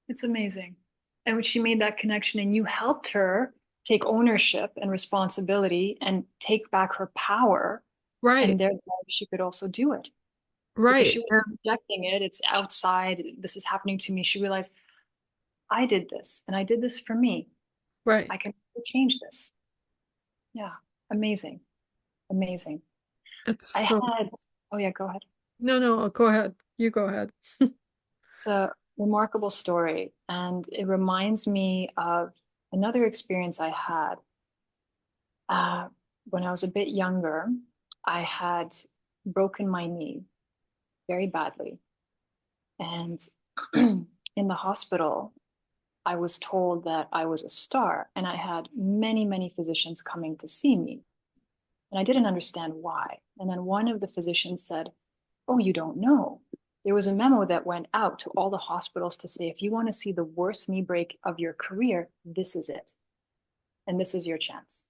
It's amazing. And when she made that connection and you helped her take ownership and responsibility and take back her power, and Right, thereby she could also do it because she right, was projecting it. It's outside. This is happening to me. She realized, I did this and I did this for me. right. I can change this. Yeah. Amazing. Amazing. It's I so, had, oh yeah, go ahead. no, no, go ahead. You go ahead. It's a remarkable story. And it reminds me of another experience I had uh, when I was a bit younger. I had broken my knee very badly. And in the hospital, I was told that I was a star, and I had many, many physicians coming to see me. And I didn't understand why. And then one of the physicians said, oh, you don't know. There was a memo that went out to all the hospitals to say, if you want to see the worst knee break of your career, this is it. And this is your chance.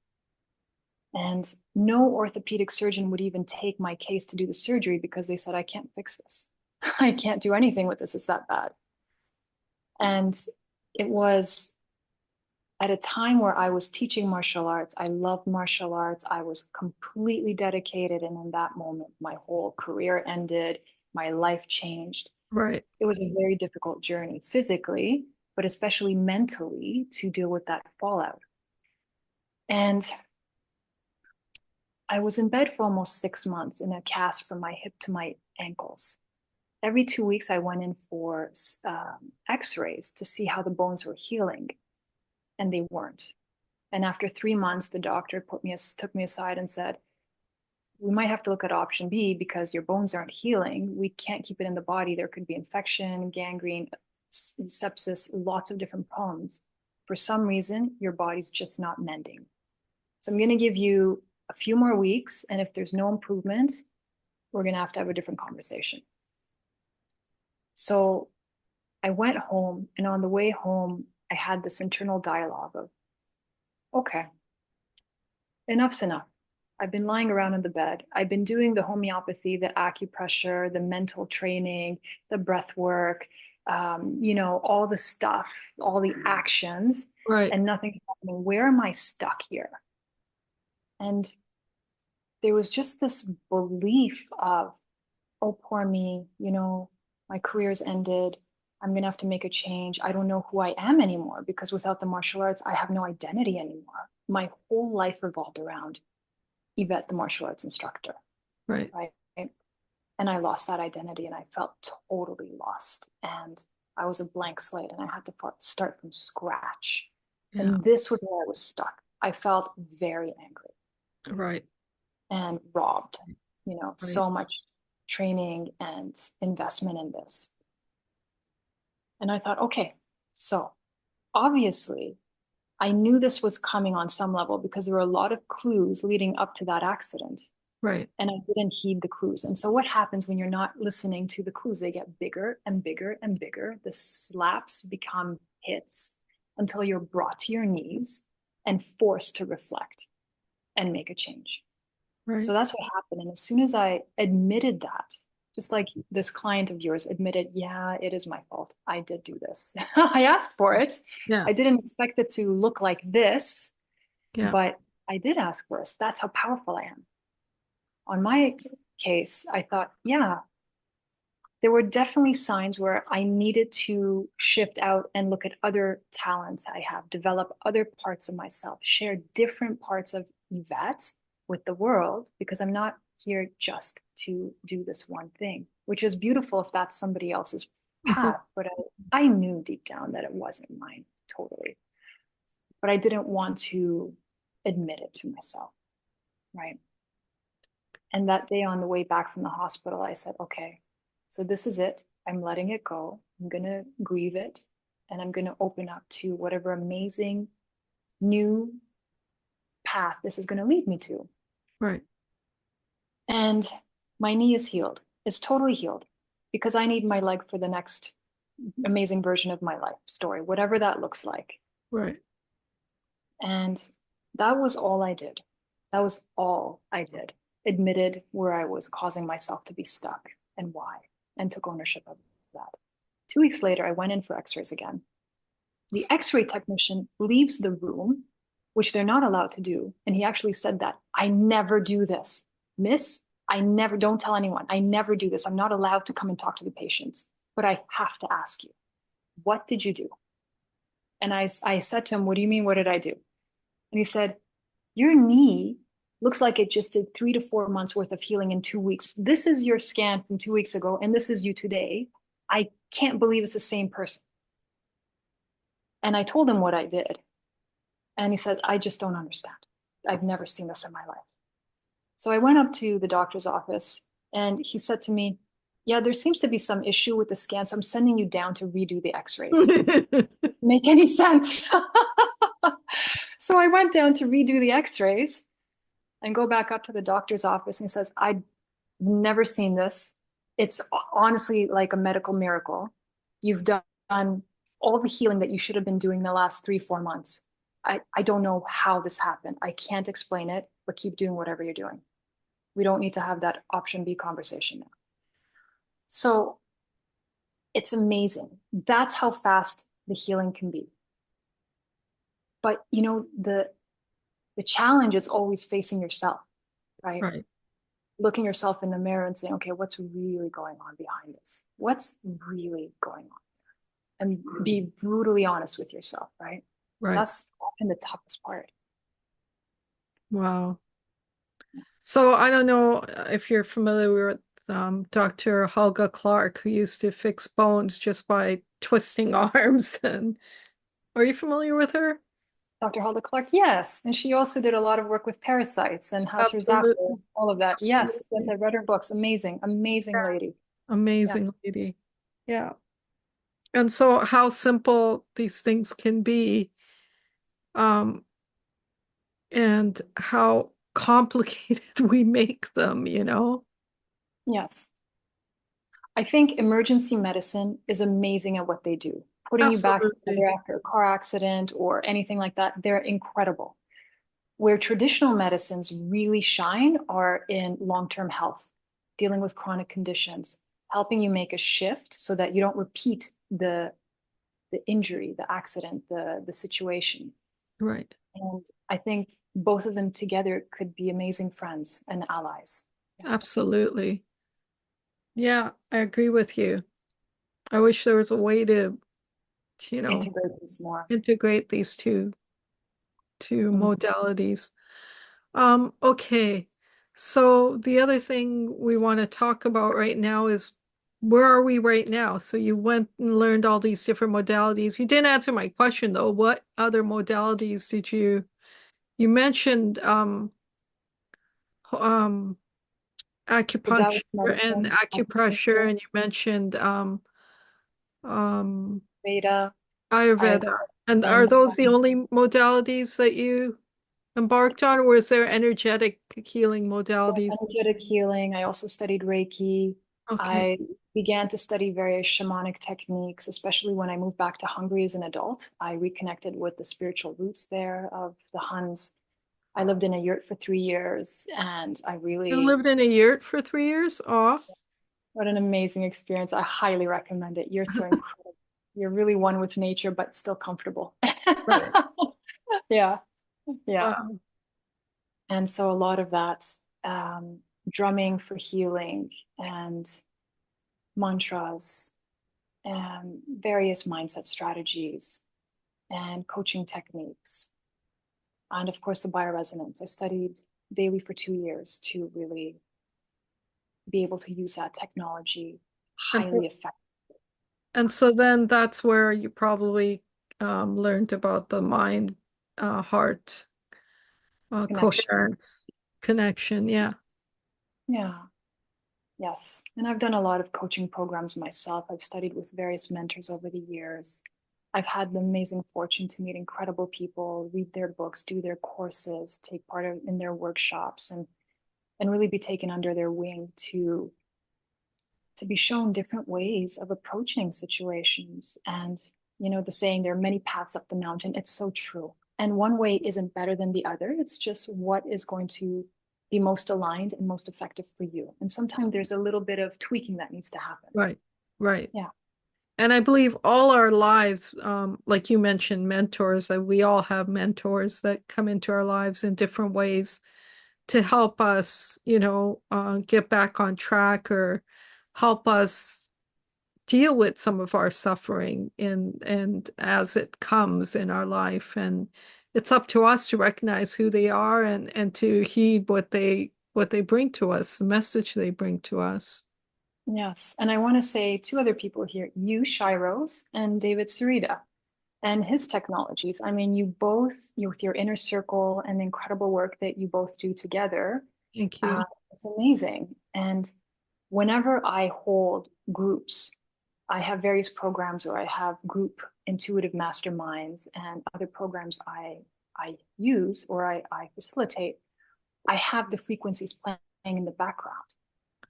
And no orthopedic surgeon would even take my case to do the surgery because they said, I can't fix this. I can't do anything with this. It's that bad. And it was at a time where I was teaching martial arts. I loved martial arts. I was completely dedicated. And in that moment, my whole career ended. My life changed. Right, It was a very difficult journey physically, but especially mentally to deal with that fallout. And I was in bed for almost 6 months in a cast from my hip to my ankles. every 2 weeks, I went in for x-rays to see how the bones were healing, and they weren't. And after 3 months, the doctor took me aside and said, we might have to look at option B because your bones aren't healing. We can't keep it in the body. There could be infection, gangrene, sepsis, lots of different problems. For some reason, your body's just not mending. So I'm going to give you a few more weeks. And if there's no improvement, we're going to have a different conversation. So I went home, and on the way home, I had this internal dialogue of, okay, enough's enough. I've been lying around in the bed. I've been doing the homeopathy, the acupressure, the mental training, the breath work, all the stuff, all the actions, Right. and nothing's happening. Where am I stuck here? And there was just this belief of, oh, poor me, my career's ended. I'm going to have to make a change. I don't know who I am anymore because without the martial arts, I have no identity anymore. My whole life revolved around Yvette, the martial arts instructor, Right. right? And I lost that identity and I felt totally lost. And I was a blank slate and I had to start from scratch. Yeah. And this was where I was stuck. I felt very angry Right. and robbed, Right. so much training and investment in this. And I thought, okay, so obviously I knew this was coming on some level because there were a lot of clues leading up to that accident. Right. And I didn't heed the clues. And so what happens when you're not listening to the clues? They get bigger and bigger and bigger. The slaps become hits until you're brought to your knees and forced to reflect and make a change. Right. So that's what happened. And as soon as I admitted that, just like this client of yours admitted, yeah, it is my fault. I did do this. I asked for it. Yeah. I didn't expect it to look like this, Yeah. but I did ask for it. That's how powerful I am. On my case, I thought, yeah, there were definitely signs where I needed to shift out and look at other talents I have, develop other parts of myself, share different parts of Yvette with the world, because I'm not here just to do this one thing, which is beautiful if that's somebody else's Mhm. path. But I knew deep down that it wasn't mine totally. But I didn't want to admit it to myself, right? And that day on the way back from the hospital, I said, okay, so this is it. I'm letting it go. I'm going to grieve it. And I'm going to open up to whatever amazing new path this is going to lead me to. Right. And my knee is healed. It's totally healed because I need my leg for the next amazing version of my life story, whatever that looks like. Right. And that was all I did. That was all I did. Admitted where I was causing myself to be stuck and why, and took ownership of that. 2 weeks later, I went in for x rays again. The x ray technician leaves the room, which they're not allowed to do. And he actually said that I never do this. Miss, I never, don't tell anyone. I never do this. I'm not allowed to come and talk to the patients, but I have to ask you, what did you do? And I said to him, what do you mean? What did I do? And he said, your knee looks like it just did 3 to 4 months worth of healing in 2 weeks. This is your scan from 2 weeks ago, and this is you today. I can't believe it's the same person. And I told him what I did. And he said, I just don't understand. I've never seen this in my life. So I went up to the doctor's office and he said to me, yeah, there seems to be some issue with the scan. So I'm sending you down to redo the x-rays. Make any sense? So I went down to redo the x-rays and go back up to the doctor's office and he says, I've never seen this. It's honestly like a medical miracle. You've done all the healing that you should have been doing the last 3, 4 months. I don't know how this happened. I can't explain it, but keep doing whatever you're doing. We don't need to have that option B conversation now. So it's amazing. That's how fast the healing can be. But the challenge is always facing yourself, right? Right. Looking yourself in the mirror and saying, okay, what's really going on behind this? What's really going on? And be brutally honest with yourself, right? Right. That's often the toughest part. Wow. So I don't know if you're familiar with Dr. Helga Clark, who used to fix bones just by twisting arms. And are you familiar with her? Dr. Hulda Clark, yes. And she also did a lot of work with parasites and has her zapper, Absolutely. all of that. Yes, yes, Absolutely. I read her books. Amazing, amazing Yeah. lady. Yeah. Amazing lady. Yeah. And so how simple these things can be, um, and how complicated we make them, you know? Yes. I think emergency medicine is amazing at what they do. Putting you back Absolutely. together after a car accident or anything like that, they're incredible. Where traditional medicines really shine are in long-term health, dealing with chronic conditions, helping you make a shift so that you don't repeat the injury, the accident, the situation. Right. And I think both of them together could be amazing friends and allies. Yeah. Absolutely. Yeah, I agree with you. I wish there was a way to, you know, Integrate this more. integrate these two Mm. modalities. Okay. So the other thing we want to talk about right now is where are we right now? So you went and learned all these different modalities. You didn't answer my question though. What other modalities did you mentioned um acupuncture Modality and medicine, acupressure, acupuncture, and you mentioned um Veda, Ayurveda. Ayurveda, And are and those the only modalities that you embarked on, or is there energetic healing there's modalities? energetic healing. I also studied Reiki. Okay. I began to study various shamanic techniques, especially when I moved back to Hungary as an adult. I reconnected with the spiritual roots there of the Huns. I lived in a yurt for 3 years and I You really, lived in a yurt for 3 years? Oh, what an amazing experience. I highly recommend it. Yurts are incredible. You're really one with nature, but still comfortable. right. Yeah, yeah. Wow. And so a lot of that um, drumming for healing and mantras and various mindset strategies and coaching techniques. And of course, the bioresonance. I studied daily for 2 years to really be able to use that technology And highly so, effectively. and so then that's where you probably learned about the mind heart Connection. coherence connection. Yeah. Yeah. Yes. And I've done a lot of coaching programs myself. I've studied with various mentors over the years. I've had the amazing fortune to meet incredible people, read their books, do their courses, take part in their workshops, and really be taken under their wing to be shown different ways of approaching situations. And, you know, the saying, there are many paths up the mountain, it's so true. And one way isn't better than the other. It's just what is going to be most aligned and most effective for you. And sometimes there's a little bit of tweaking that needs to happen. Right. Right. Yeah. And I believe all our lives, like you mentioned, mentors, that we all have mentors that come into our lives in different ways to help us, get back on track or help us deal with some of our suffering and as it comes in our life. And it's up to us to recognize who they are and to heed what they bring to us, the message they bring to us. Yes. And I want to say two other people here, you, Shiros, and David Sarita, and his technologies. I mean, you both, you with your inner circle and the incredible work that you both do together, Thank uh, you. it's amazing. And whenever I hold groups, I have various programs where I have group intuitive masterminds and other programs I use or I facilitate. I have the frequencies playing in the background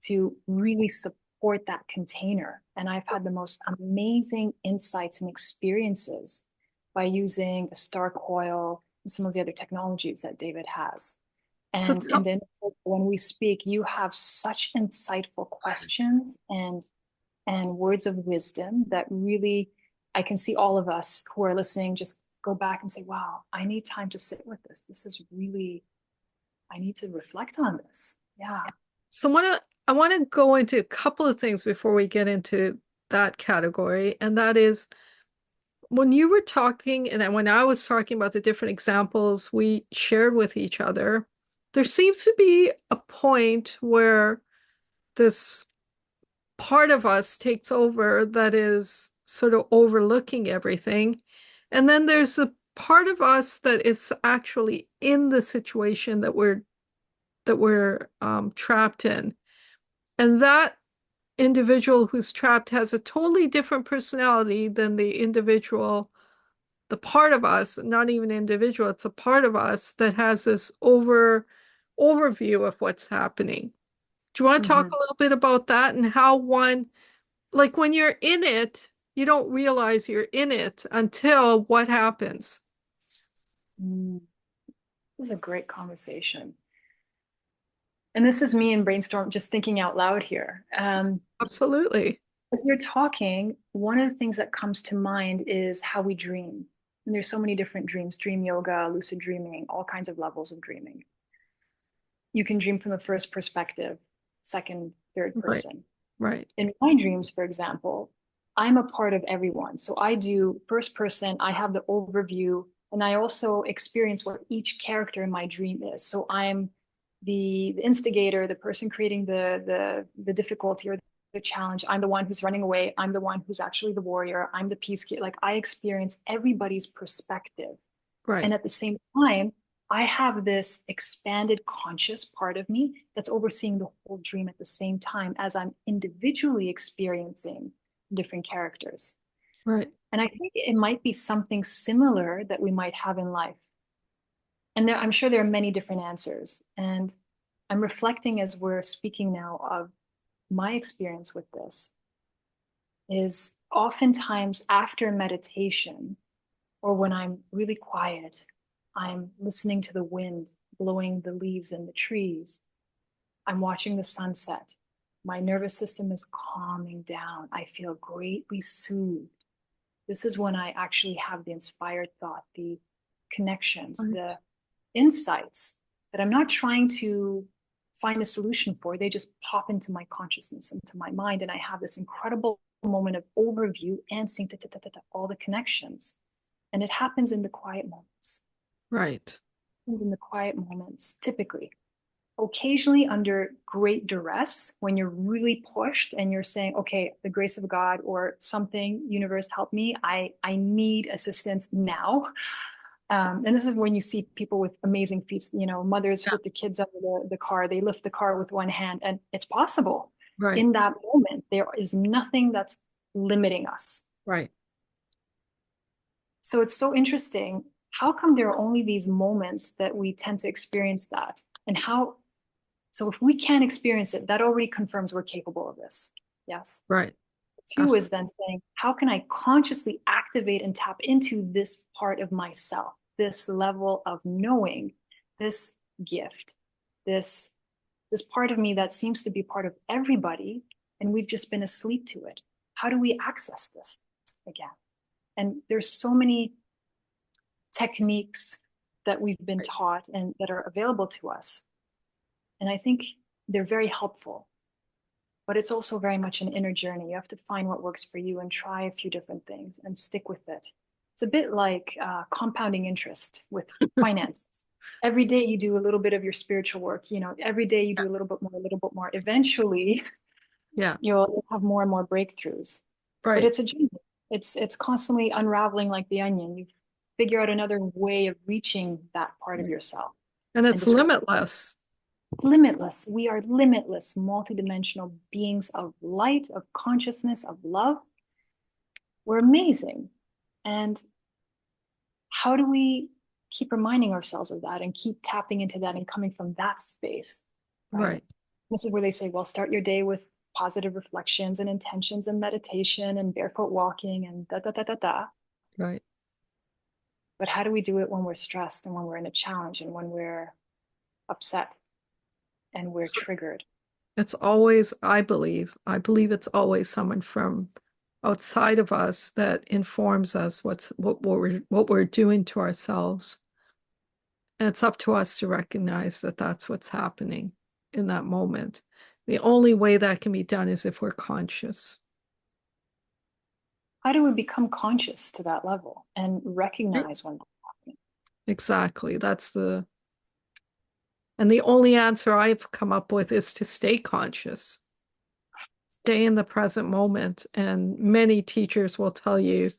to really support that container. And I've had the most amazing insights and experiences by using the star coil and some of the other technologies that David has. So And in tell, the when we speak, you have such insightful questions and words of wisdom that really I can see all of us who are listening just go back and say, wow, I need time to sit with this. This is really, I need to reflect on this. Yeah. I want to go into a couple of things before we get into that category, and that is when you were talking and when I was talking about the different examples we shared with each other, there seems to be a point where this part of us takes over that is sort of overlooking everything. And then there's the part of us that is actually in the situation that we're trapped in. And that individual who's trapped has a totally different personality than the part of us, not even individual, it's a part of us that has this overview of what's happening. Do you want to talk Mm-hmm. a little bit about that and how one, like when you're in it, you don't realize you're in it until what happens? Mm. This is a great conversation. And this is me and brainstorm just thinking out loud here. Absolutely. As you're talking, one of the things that comes to mind is how we dream. And there's so many different dreams, dream yoga, lucid dreaming, all kinds of levels of dreaming. You can dream from the first perspective, second, third Right. person. Right. In my dreams, for example, I'm a part of everyone. So I do first person, I have the overview, and I also experience what each character in my dream is. So I'm the instigator, the person creating the difficulty or the challenge. I'm the one who's running away. I'm the one who's actually the warrior. I'm the peacekeeper. Like I experience everybody's perspective. And Right. at the same time, I have this expanded conscious part of me that's overseeing the whole dream at the same time as I'm individually experiencing different characters. Right. And I think it might be something similar that we might have in life. And I'm sure there are many different answers. And I'm reflecting as we're speaking now of my experience with this is oftentimes after meditation, or when I'm really quiet, I'm listening to the wind blowing the leaves in the trees. I'm watching the sunset. My nervous system is calming down. I feel greatly soothed. This is when I actually have the inspired thought, the connections, Right. the insights that I'm not trying to find a solution for. They just pop into my consciousness, into my mind, and I have this incredible moment of overview and seeing all the connections. And it happens in the quiet moments. Right. It happens in the quiet moments, typically. Occasionally, under great duress, when you're really pushed and you're saying, okay, the grace of God or something, universe, help me. I need assistance now. And this is when you see people with amazing feats, mothers Yeah. with the kids under the car, they lift the car with one hand, and it's possible. Right. In that moment, there is nothing that's limiting us. Right. So it's so interesting. How come there are only these moments that we tend to experience that? And how, so if we can't experience it, that already confirms we're capable of this. Yes. Right. Two is then saying, how can I consciously activate and tap into this part of myself, this level of knowing, this gift, this this part of me that seems to be part of everybody, and we've just been asleep to it. How do we access this again? And there's so many techniques that we've been Right. taught and that are available to us. And I think they're very helpful, but it's also very much an inner journey. You have to find what works for you and try a few different things and stick with it. It's a bit like compounding interest with finances. Every day you do a little bit of your spiritual work, every day you do a little bit more, a little bit more. Eventually, Yeah. you'll have more and more breakthroughs. But Right. it's a journey. It's constantly unraveling like the onion. You figure out another way of reaching that part of Right. yourself And and it's discover limitless. it's limitless. We are limitless, multidimensional beings of light, of consciousness, of love. We're amazing. And how do we keep reminding ourselves of that and keep tapping into that and coming from that space, right? Right. This is where they say, well, start your day with positive reflections and intentions and meditation and barefoot walking and da da da da da. Right. But how do we do it when we're stressed and when we're in a challenge and when we're upset and we're So triggered? it's always, I believe it's always someone from outside of us that informs us what we're doing to ourselves. And it's up to us to recognize that that's what's happening in that moment. The only way that can be done is if we're conscious. How do we become conscious to that level and Right. recognize when that's happening? Exactly. And the only answer I've come up with is to stay conscious. stay in the present moment. And many teachers will tell you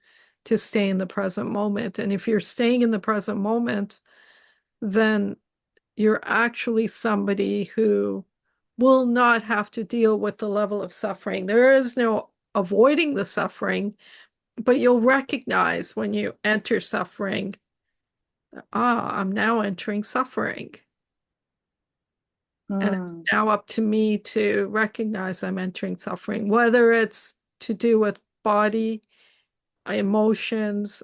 to stay in the present moment. And if you're staying in the present moment, then you're actually somebody who will not have to deal with the level of suffering. There is no avoiding the suffering, but you'll recognize when you enter suffering, I'm now entering suffering. And it's Mm, now up to me to recognize I'm entering suffering, whether it's to do with body, emotions,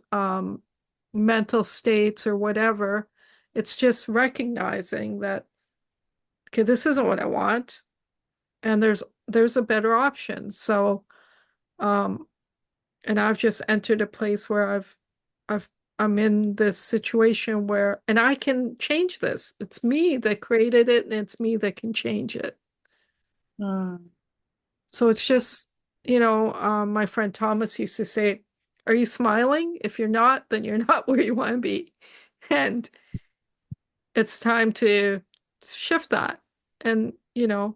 mental states, or whatever. It's just recognizing that, okay, this isn't what I want, and there's a better option. So, um, and I've just entered a place where I've I'm in this situation where, and I can change this. It's me that created it, and it's me that can change it. mm. So it's just, my friend Thomas used to say, are you smiling? If you're not, then you're not where you want to be. And it's time to shift that. And, Yes.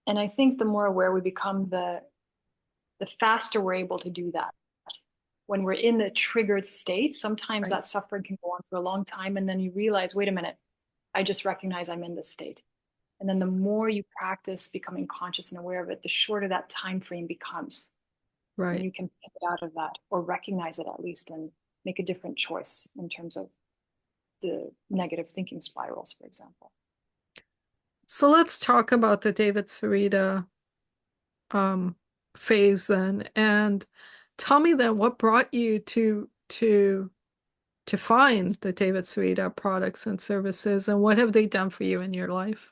And I think the more aware we become, the faster we're able to do that. When we're in the triggered state, sometimes right, that suffering can go on for a long time, and then you realize, wait a minute, I just recognize I'm in this state. And then the more you practice becoming conscious and aware of it, the shorter that time frame becomes. And right. you can pick it out of that or recognize it at least and make a different choice in terms of the negative thinking spirals, for example. So let's talk about the David Sarita um phase then. And tell me then what brought you to find the David Sarita products and services, and what have they done for you in your life?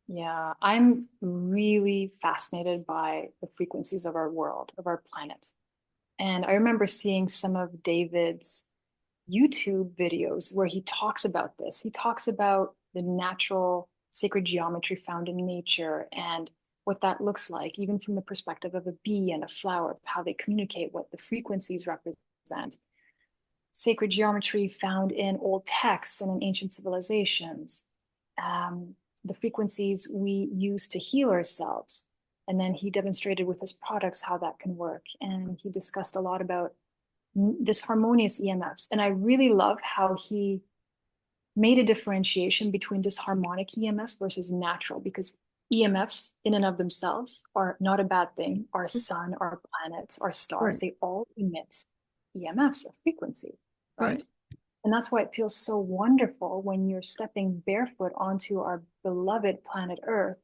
Yeah, I'm really fascinated by the frequencies of our world, of our planet. And I remember seeing some of David's YouTube videos where he talks about this. He talks about the natural sacred geometry found in nature and what that looks like, even from the perspective of a bee and a flower, how they communicate, what the frequencies represent. Sacred geometry found in old texts and in ancient civilizations, the frequencies we use to heal ourselves. And then he demonstrated with his products how that can work. And he discussed a lot about disharmonious EMFs. And I really love how he made a differentiation between disharmonic EMFs versus natural, because EMFs in and of themselves are not a bad thing. Our sun, our planets, our stars, Right, they all emit EMFs, a frequency, right? right. And that's why it feels so wonderful when you're stepping barefoot onto our beloved planet Earth.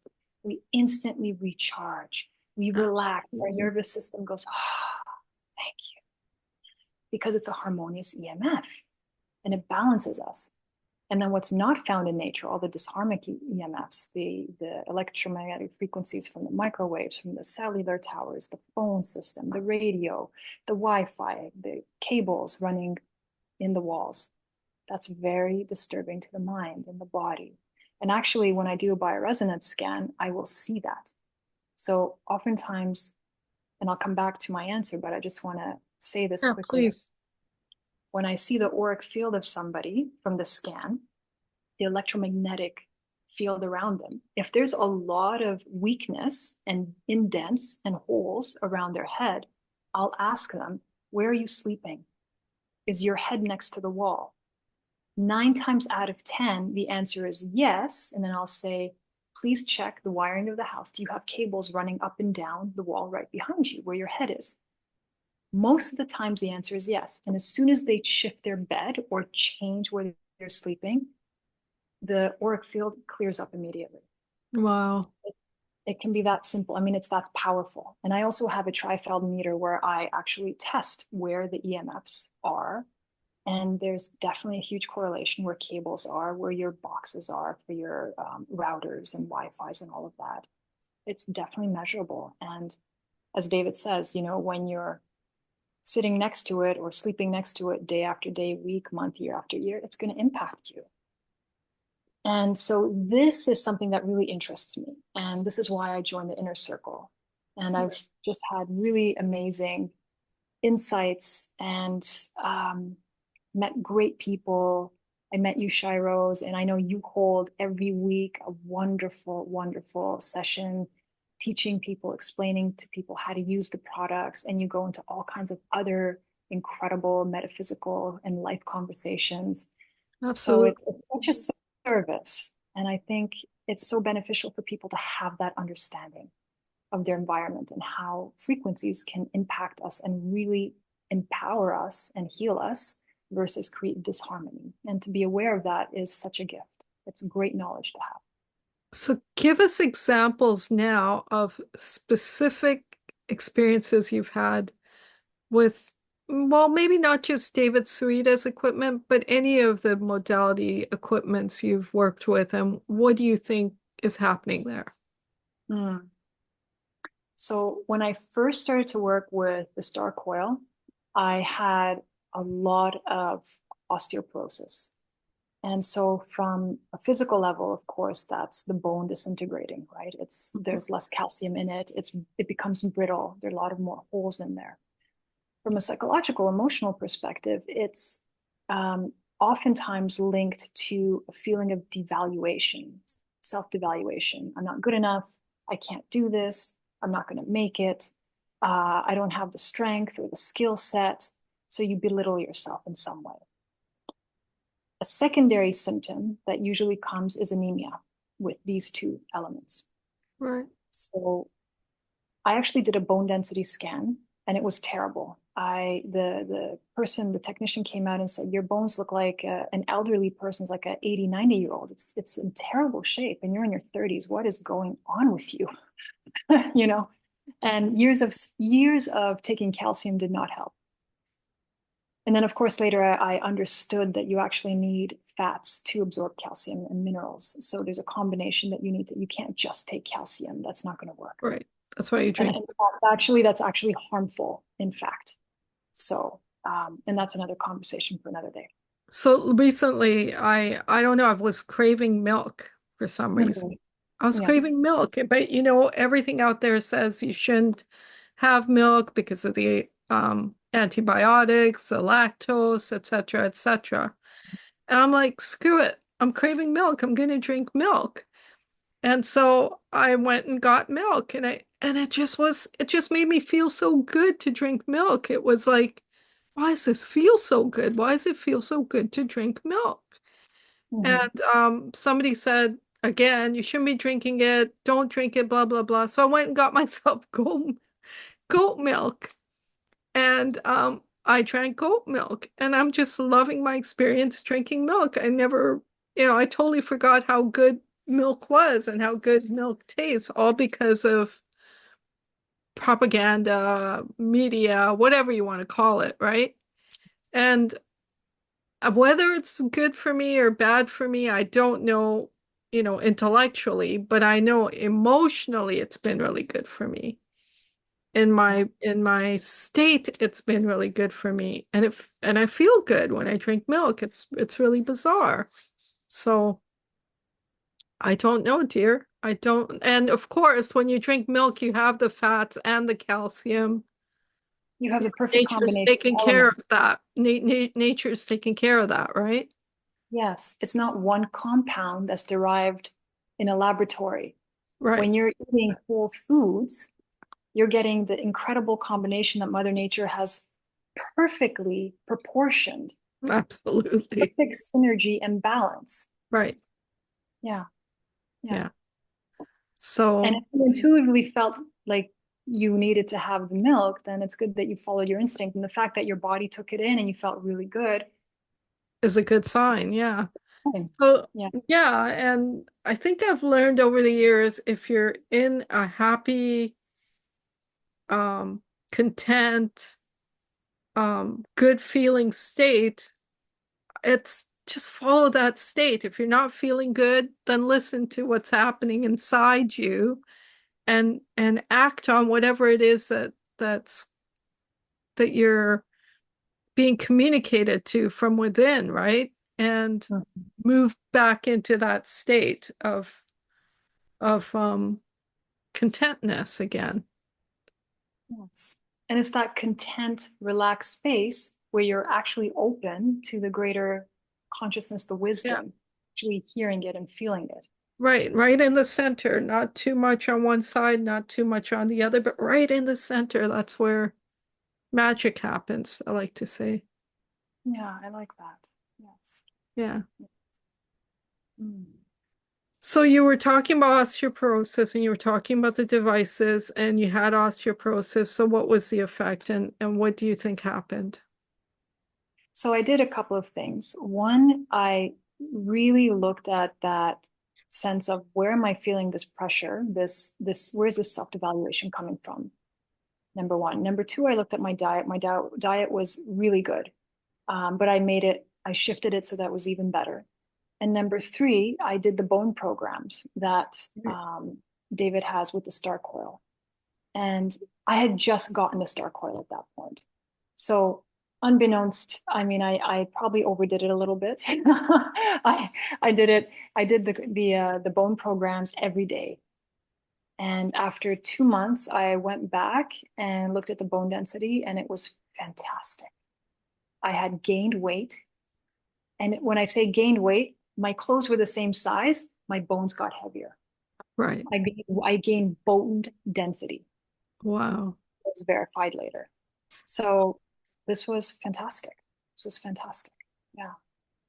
We instantly recharge, we relax, our Absolutely. nervous system goes, ah, thank you, because it's a harmonious EMF and it balances us. And then what's not found in nature, all the disharmonic EMFs, the electromagnetic frequencies from the microwaves, from the cellular towers, the phone system, the radio, the Wi-Fi, the cables running in the walls. That's very disturbing to the mind and the body. And actually, when I do a bioresonance scan, I will see that. So oftentimes, and I'll come back to my answer, but I just want to say this Yeah, quickly. please. When I see the auric field of somebody from the scan, the electromagnetic field around them, if there's a lot of weakness and indents and holes around their head, I'll ask them, where are you sleeping? Is your head next to the wall? 9 times out of 10, the answer is yes. And then I'll say, please check the wiring of the house. Do you have cables running up and down the wall right behind you where your head is? Most of the times, the answer is yes. And as soon as they shift their bed or change where they're sleeping, the auric field clears up immediately. Wow. It can be that simple. I mean, it's that powerful. And I also have a Trifeld meter where I actually test where the EMFs are. And there's definitely a huge correlation where cables are, where your boxes are for your routers and Wi-Fi's and all of that. It's definitely measurable. And as David says, when you're sitting next to it or sleeping next to it day after day, week, month, year after year, it's going to impact you. And so this is something that really interests me. And this is why I joined the inner circle. And I've just had really amazing insights and met great people. I met you, Shy Rose, and I know you hold every week a wonderful, wonderful session teaching people, explaining to people how to use the products, and you go into all kinds of other incredible metaphysical and life conversations. So Absolutely. it's such a service. And I think it's so beneficial for people to have that understanding of their environment and how frequencies can impact us and really empower us and heal us versus create disharmony. And to be aware of that is such a gift. It's great knowledge to have. So give us examples now of specific experiences you've had with, well, maybe not just David Sarita's equipment, but any of the modality equipments you've worked with, and what do you think is happening there? Mm. So when I first started to work with the Star Coil, I had a lot of osteoporosis. And so from a physical level, of course, that's the bone disintegrating, right? There's less calcium in it. It becomes brittle. There are a lot of more holes in there. From a psychological, emotional perspective, it's oftentimes linked to a feeling of devaluation, self-devaluation. I'm not good enough. I can't do this. I'm not going to make it. I don't have the strength or the skill set. So you belittle yourself in some way. A secondary symptom that usually comes is anemia with these two elements. Right. So I actually did a bone density scan and it was terrible. The technician came out and said, your bones look like an elderly person's, like an 80, 90-year-old. It's in terrible shape and you're in your 30s. What is going on with you? You know? And years of taking calcium did not help. And then, of course, later I understood that you actually need fats to absorb calcium and minerals. So there's a combination that you need to, you can't just take calcium. That's not going to work. Right. That's why you And drink. in fact, actually, that's actually harmful, in fact. So, and that's another conversation for another day. So recently, I don't know, I was craving milk for some reason. Mhm. I was Yes. craving milk, but you know, everything out there says you shouldn't have milk because of the antibiotics, the lactose, etc., etc. And I'm like, screw it. I'm craving milk. I'm going to drink milk. And so I went and got milk and it just made me feel so good to drink milk. It was like, why does this feel so good? Why does it feel so good to drink milk? Mhm. And somebody said, again, you shouldn't be drinking it. Don't drink it, blah, blah, blah. So I went and got myself goat milk. And I drank goat milk. And I'm just loving my experience drinking milk. I never, I totally forgot how good milk was and how good milk tastes, all because of propaganda, media, whatever you want to call it, right? And whether it's good for me or bad for me, I don't know, intellectually, but I know emotionally it's been really good for me. Yeah. In my state, it's been really good for me. And I feel good when I drink milk. It's really bizarre. So I don't know, dear. I don't. And of course, when you drink milk, you have the fats and the calcium. You have the perfect Nature's combination taking of care of elements. that. Nature's taking care of that, right? Yes. It's not one compound that's derived in a laboratory. Right. When you're eating whole foods, you're getting the incredible combination that Mother Nature has perfectly proportioned, Absolutely. perfect synergy and balance. Right. Yeah, yeah. Yeah. And So if you intuitively felt like you needed to have the milk, then it's good that you followed your instinct. And the fact that your body took it in and you felt really good. is a good sign. Yeah. Fine. So Yeah. yeah, and I think I've learned over the years if you're in a happy, um, content, good feeling state, it's just follow that state. If you're not feeling good, then listen to what's happening inside you and act on whatever it is that's that you're being communicated to from within, right? And Mhm. move back into that state of contentness again. Yes. And it's that content, relaxed space where you're actually open to the greater consciousness, the Yeah. wisdom, actually hearing it and feeling it. Right, right in the center, not too much on one side, not too much on the other, but right in the center. That's where magic happens, I like to say. Yeah, I like that. Yes. Yeah. Mm. So you were talking about osteoporosis and you were talking about the devices and you had osteoporosis. So what was the effect and what do you think happened? So I did a couple of things. One, I really looked at that sense of where am I feeling this pressure? Where's this self-evaluation coming from? Number one. Number two, I looked at my diet. My diet was really good, but I shifted it so that was even better. And number three, I did the bone programs that Right. David has with the star coil. And I had just gotten the star coil at that point. So unbeknownst, I mean, I probably overdid it a little bit. I did it. I did the bone programs every day. And after 2 months, I went back and looked at the bone density, and it was fantastic. I had gained weight. And when I say gained weight, my clothes were the same size, my bones got heavier. Right. I gained bone density. Wow. It was verified later. So this was fantastic. This was fantastic. Yeah.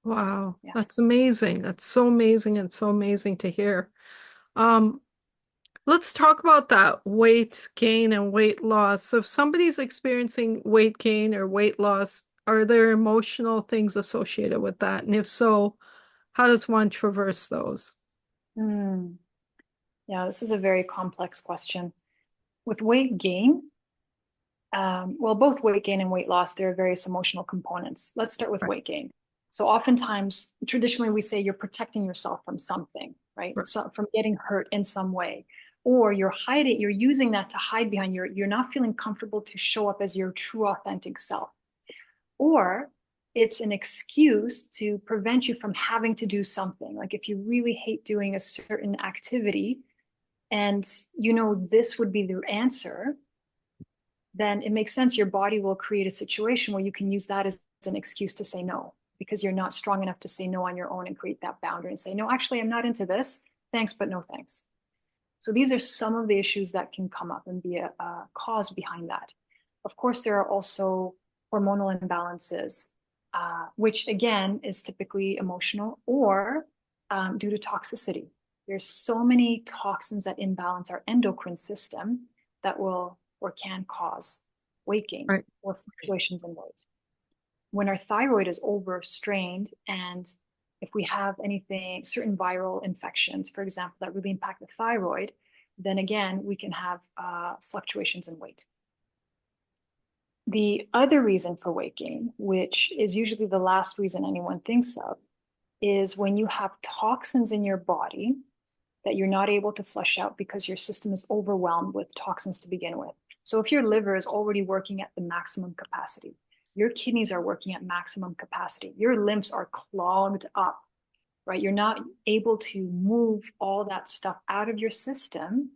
Wow. Yes. That's amazing. That's so amazing and so amazing to hear. Um, let's talk about that weight gain and weight loss. So if somebody's experiencing weight gain or weight loss, are there emotional things associated with that? And if so, how does one traverse those? Mm. Yeah, this is a very complex question. With weight gain, well, both weight gain and weight loss, there are various emotional components. Let's start with Right. weight gain. So oftentimes, traditionally, we say you're protecting yourself from something, right? Right. So from getting hurt in some way, or you're using that to hide behind you're not feeling comfortable to show up as your true authentic self. Or it's an excuse to prevent you from having to do something. Like if you really hate doing a certain activity and you know this would be the answer, then it makes sense your body will create a situation where you can use that as an excuse to say no because you're not strong enough to say no on your own and create that boundary and say, no, actually, I'm not into this. Thanks, but no thanks. So these are some of the issues that can come up and be a cause behind that. Of course, there are also hormonal imbalances, which again is typically emotional or due to toxicity. There's so many toxins that imbalance our endocrine system that will or can cause weight gain Right. or fluctuations in weight. When our thyroid is overstrained and if we have anything, certain viral infections, for example, that really impact the thyroid, then again, we can have fluctuations in weight. The other reason for weight gain, which is usually the last reason anyone thinks of, is when you have toxins in your body that you're not able to flush out because your system is overwhelmed with toxins to begin with. So if your liver is already working at the maximum capacity, your kidneys are working at maximum capacity, your lymphs are clogged up, right? You're not able to move all that stuff out of your system.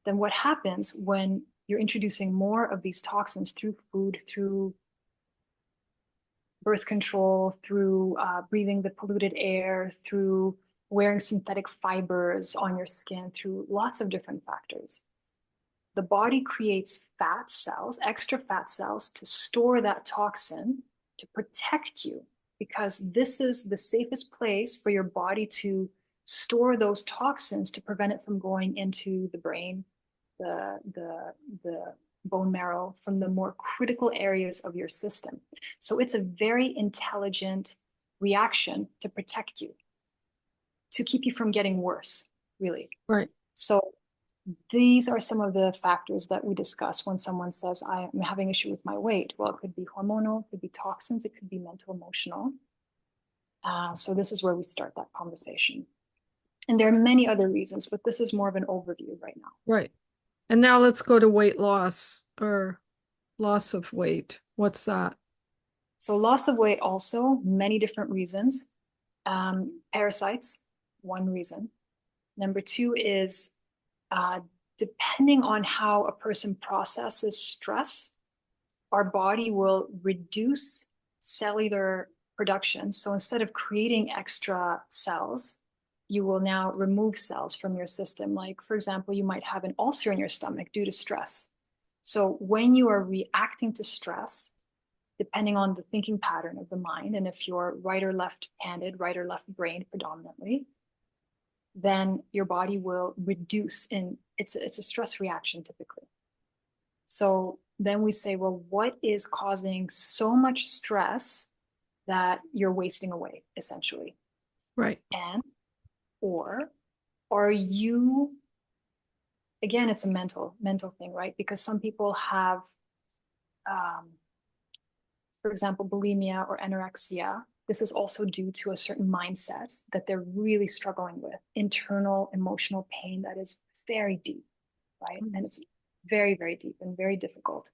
Then what happens when you're introducing more of these toxins through food, through birth control, through breathing the polluted air, through wearing synthetic fibers on your skin, through lots of different factors? The body creates fat cells, extra fat cells, to store that toxin to protect you, because this is the safest place for your body to store those toxins to prevent it from going into the brain, the bone marrow, from the more critical areas of your system. So it's a very intelligent reaction to protect you, to keep you from getting worse, really. Right. So these are some of the factors that we discuss when someone says, I'm having issue with my weight. Well, it could be hormonal, it could be toxins, it could be mental, emotional. So this is where we start that conversation. And there are many other reasons, but this is more of an overview right now. Right. And now let's go to weight loss or loss of weight. What's that? So loss of weight also, many different reasons. Parasites, one reason. Number two is uh, depending on how a person processes stress, our body will reduce cellular production. So instead of creating extra cells, you will now remove cells from your system. Like, for example, you might have an ulcer in your stomach due to stress. So when you are reacting to stress, depending on the thinking pattern of the mind, and if you're right or left-handed, right or left-brained predominantly, then your body will reduce in it's a stress reaction typically. So then we say, well, what is causing so much stress that you're wasting away, essentially? Right. And or are you, again, it's a mental thing, right? Because some people have, um, for example, bulimia or anorexia. This is also due to a certain mindset that they're really struggling with, internal emotional pain that is very deep, right? And it's very, very deep and very difficult.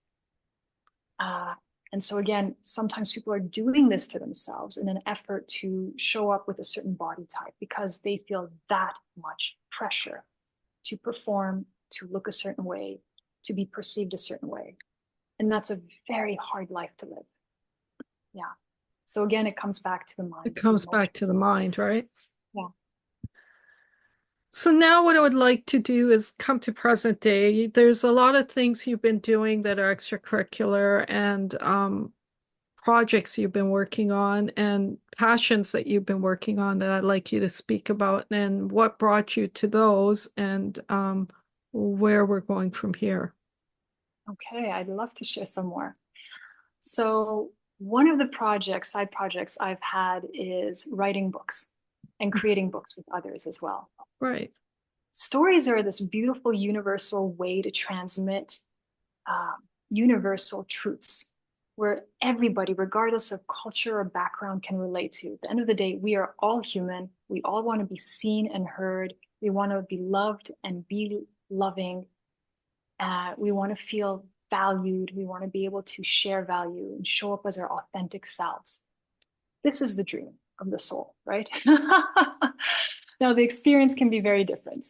Uh, and so again, sometimes people are doing this to themselves in an effort to show up with a certain body type because they feel that much pressure to perform, to look a certain way, to be perceived a certain way. And that's a very hard life to live. Yeah. So again, it comes back to the It mind, the comes emotion. back to the mind, right? Yeah. So now what I would like to do is come to present day. There's a lot of things you've been doing that are extracurricular and projects you've been working on and passions that you've been working on that I'd like you to speak about and what brought you to those and where we're going from here. Okay. I'd love to share some more. So one of the side projects I've had is writing books and creating books with others as well. Right, Stories are this beautiful universal way to transmit um, universal truths where everybody, regardless of culture or background, can relate to. At the end of the day, we are all human. We all want to be seen and heard. We want to be loved and be loving. We want to feel valued. We want to be able to share value and show up as our authentic selves. This is the dream of the soul, right? Now, the experience can be very different.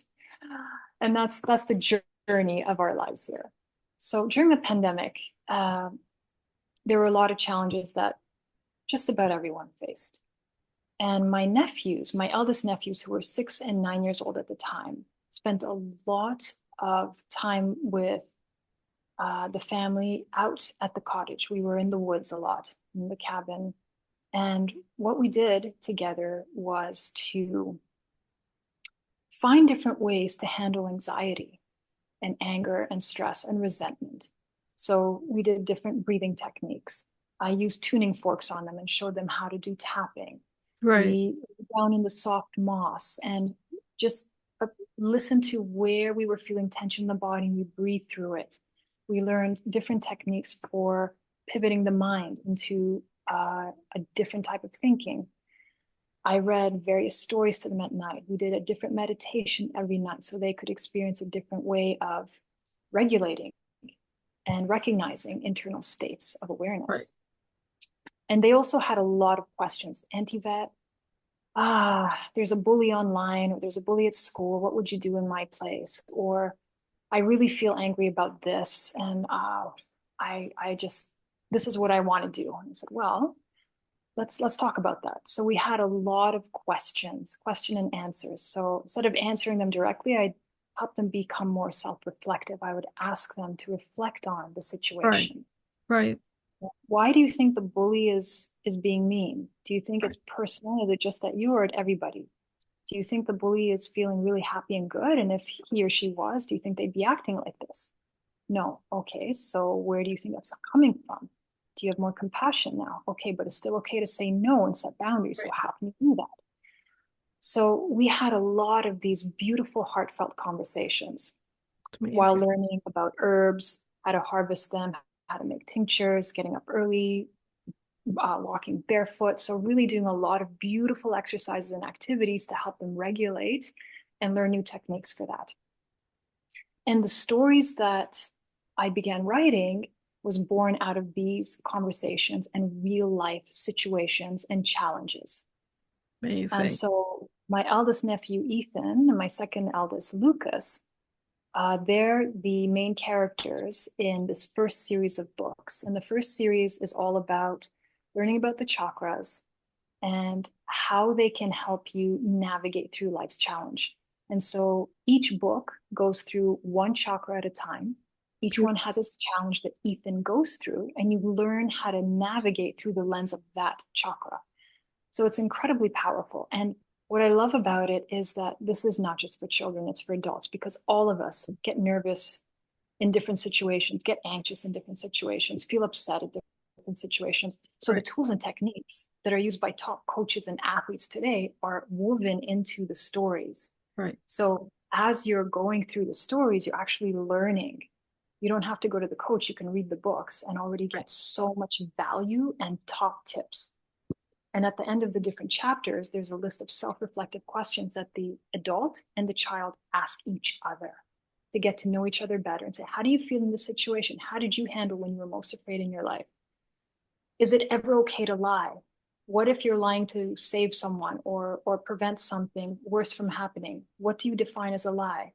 And that's the journey of our lives here. So during the pandemic, there were a lot of challenges that just about everyone faced. And my nephews, my eldest nephews, who were 6 and 9 years old at the time, spent a lot of time with the family out at the cottage. We were in the woods a lot, in the cabin. And what we did together was to find different ways to handle anxiety and anger and stress and resentment. So we did different breathing techniques. I used tuning forks on them and showed them how to do tapping. right, We down in the soft moss and just listened to where we were feeling tension in the body and we breathed through it. We learned different techniques for pivoting the mind into a different type of thinking. I read various stories to them at night. We did a different meditation every night so they could experience a different way of regulating and recognizing internal states of right, awareness. And they also had a lot of questions. Auntie Vet, there's a bully online, or there's a bully at school. What would you do in my place? Or I really feel angry about this, and I just this is what I want to do. And I said, well, let's talk about that. So we had a lot of questions, question and answers. So instead of answering them directly, I helped them become more self-reflective. I would ask them to reflect on the right, situation. right, Why do you think the bully is being mean? Do you think it's personal? Is it just at you or at everybody? Do you think the bully is feeling really happy and good? And if he or she was, do you think they'd be acting like this? No. Okay, so where do you think that's coming from? Do you have more compassion now? Okay, but it's still okay to say no and set boundaries. So right. how can you do that? So we had a lot of these beautiful, heartfelt conversations It's while amazing. learning about herbs, how to harvest them, how to make tinctures, getting up early, walking barefoot. So really doing a lot of beautiful exercises and activities to help them regulate and learn new techniques for that. And the stories that I began writing was born out of these conversations and real life situations and challenges. And Amazing. so my eldest nephew, Ethan, and my second eldest, Lucas, they're the main characters in this first series of books. And the first series is all about learning about the chakras, and how they can help you navigate through life's challenge. And so each book goes through one chakra at a time. Each one has a challenge that Ethan goes through, and you learn how to navigate through the lens of that chakra. So it's incredibly powerful. And what I love about it is that this is not just for children, it's for adults, because all of us get nervous in different situations, get anxious in different situations, feel upset at different situations. So the Right, tools and techniques that are used by top coaches and athletes today are woven into the stories. right, So as you're going through the stories, you're actually learning. You don't have to go to the coach. You can read the books and already right, get so much value and top tips. And at the end of the different chapters, there's a list of self-reflective questions that the adult and the child ask each other to get to know each other better and say, how do you feel in this situation? How did you handle when you were most afraid in your life? Is it ever okay to lie? What if you're lying to save someone or prevent something worse from happening? What do you define as a lie?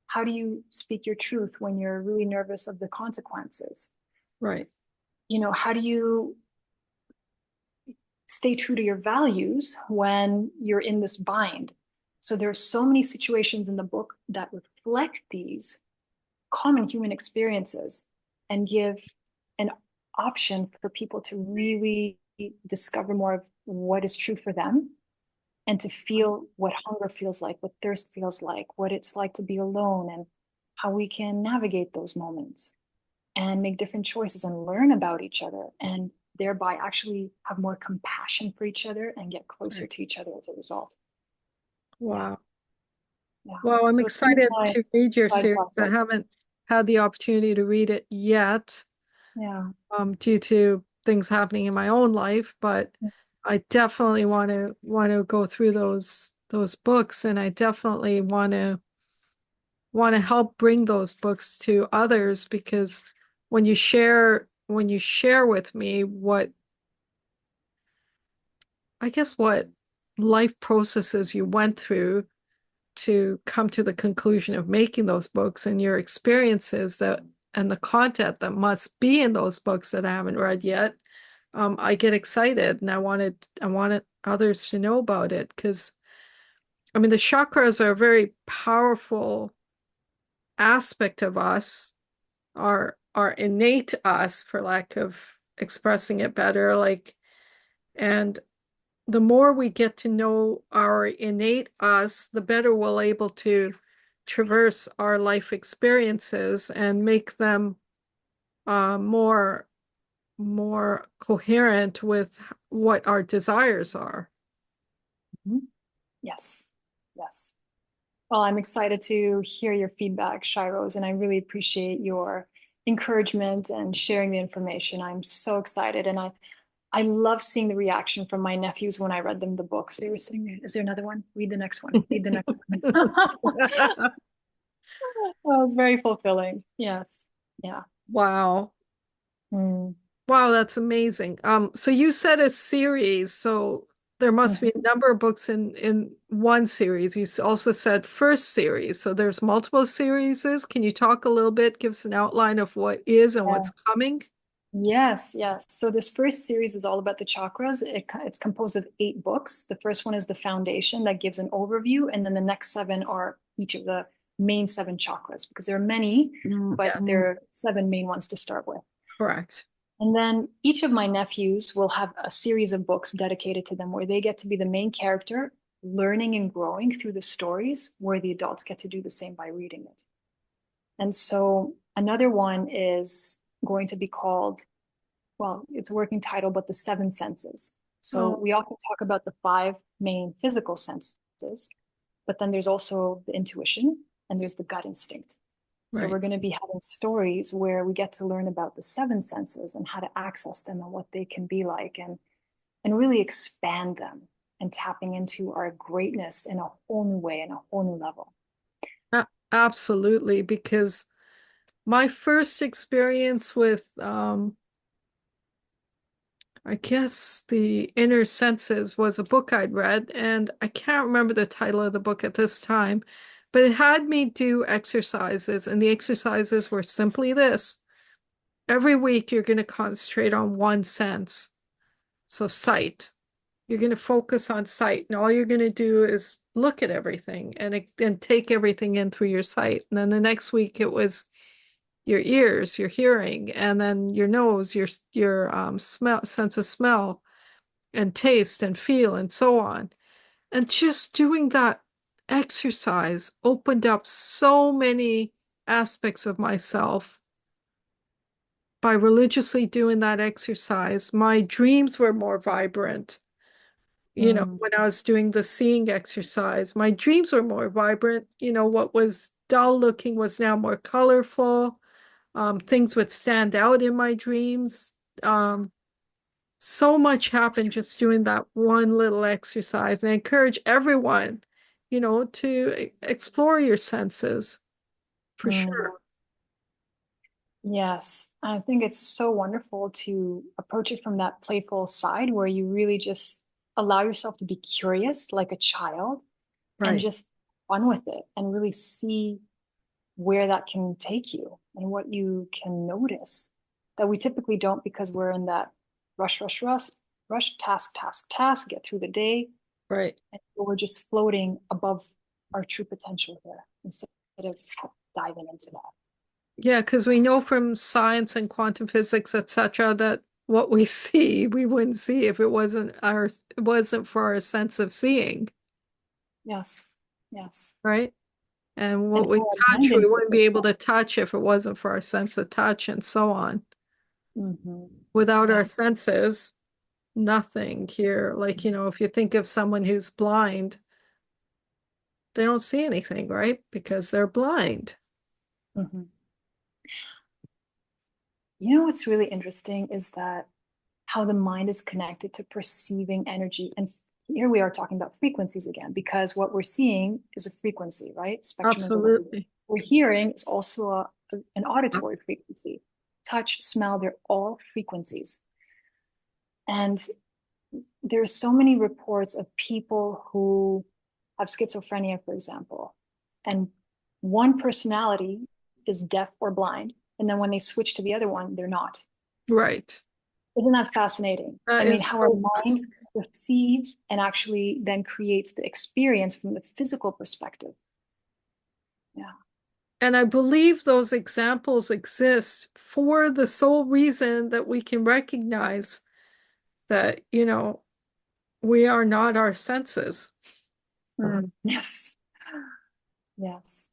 How do you speak your truth when you're really nervous of the consequences? right. How do you stay true to your values when you're in this bind? So there are so many situations in the book that reflect these common human experiences and give an option for people to really discover more of what is true for them and to feel what hunger feels like, what thirst feels like, what it's like to be alone, and how we can navigate those moments and make different choices and learn about each other and thereby actually have more compassion for each other and get closer Right. to each other as a result. Yeah, Wow. yeah. Well, I'm So it's one of excited my to read your side series. I projects. haven't had the opportunity to read it yet, Yeah. due to things happening in my own life, but I definitely want to go through those books, and I definitely want to help bring those books to others, because when you share with me what I guess what life processes you went through to come to the conclusion of making those books, and your experiences that and the content that must be in those books that I haven't read yet, I get excited, and I wanted others to know about it, because I mean the chakras are a very powerful aspect of us, our innate us, for lack of expressing it better, like, and the more we get to know our innate us, the better we'll able to traverse our life experiences and make them more coherent with what our desires are. Mhm. Yes. Yes. Well, I'm excited to hear your feedback, Shiros, and I really appreciate your encouragement and sharing the information. I'm so excited. And I love seeing the reaction from my nephews when I read them the books. They were saying, is there another one? Read the next one. Read the next one. Well, it was very fulfilling. Yes. Yeah. Wow. Mm. Wow, that's amazing. So you said a series, so there must be a Mhm. number of books in one series. You also said first series, so there's multiple series. Can you talk a little bit, give us an outline of what is and Yeah. what's coming? Yes, yes. So this first series is all about the chakras. It's composed of 8 books. The first one is the foundation that gives an overview, and then the next 7 are each of the main 7 chakras, because there are many, but Yes, there are 7 main ones to start with. correct. And then each of my nephews will have a series of books dedicated to them where they get to be the main character, learning and growing through the stories, where the adults get to do the same by reading it. And so another one is going to be called, well, it's a working title, but the 7 senses. So Oh, we often talk about the 5 main physical senses, but then there's also the intuition and there's the gut instinct. So right. we're going to be having stories where we get to learn about the 7 senses and how to access them and what they can be like, and really expand them and tapping into our greatness in a whole new way and a whole new level. Absolutely, because my first experience with I guess the Inner Senses was a book I'd read, and I can't remember the title of the book at this time, but it had me do exercises, and the exercises were simply this. Every week, you're going to concentrate on one sense, so sight. You're going to focus on sight, and all you're going to do is look at everything and take everything in through your sight. And then the next week it was your ears, your hearing, and then your nose, your smell, sense of smell, and taste and feel, and so on. And just doing that exercise opened up so many aspects of myself. By religiously doing that exercise, my dreams were more vibrant. Mm, When I was doing the seeing exercise, my dreams were more vibrant. What was dull looking was now more colorful. Things would stand out in my dreams. So much happened just doing that one little exercise. And I encourage everyone, to explore your senses for mm. sure. Yes, I think it's so wonderful to approach it from that playful side where you really just allow yourself to be curious like a child and Right, just fun with it and really see where that can take you and what you can notice that we typically don't because we're in that rush, task, get through the day. right. And we're just floating above our true potential here instead of diving into that. Yeah, because we know from science and quantum physics, etc., that what we see, we wouldn't see if it wasn't for our sense of seeing, Yes, yes. right? And And what we how our mind touch, we wouldn't be interprets able that. to touch if it wasn't for our sense of touch and so on. Hmm. Without our Yeah. senses, nothing here. Like, if you think of someone who's blind, they don't see anything, right? Because they're blind. Hmm. You know what's really interesting is that how the mind is connected to perceiving energy. And here we are talking about frequencies again, because what we're seeing is a frequency, right? Spectrum of the wave. Absolutely. We're hearing is also an auditory frequency. Touch, smell, they're all frequencies. And there's so many reports of people who have schizophrenia, for example, and one personality is deaf or blind, and then when they switch to the other one, they're not. Right. Isn't that fascinating? I That mean, is how our so mind fascinating. perceives and actually then creates the experience from the physical perspective. Yeah. And I believe those examples exist for the sole reason that we can recognize that, we are not our senses. Mm. Yes. Yes.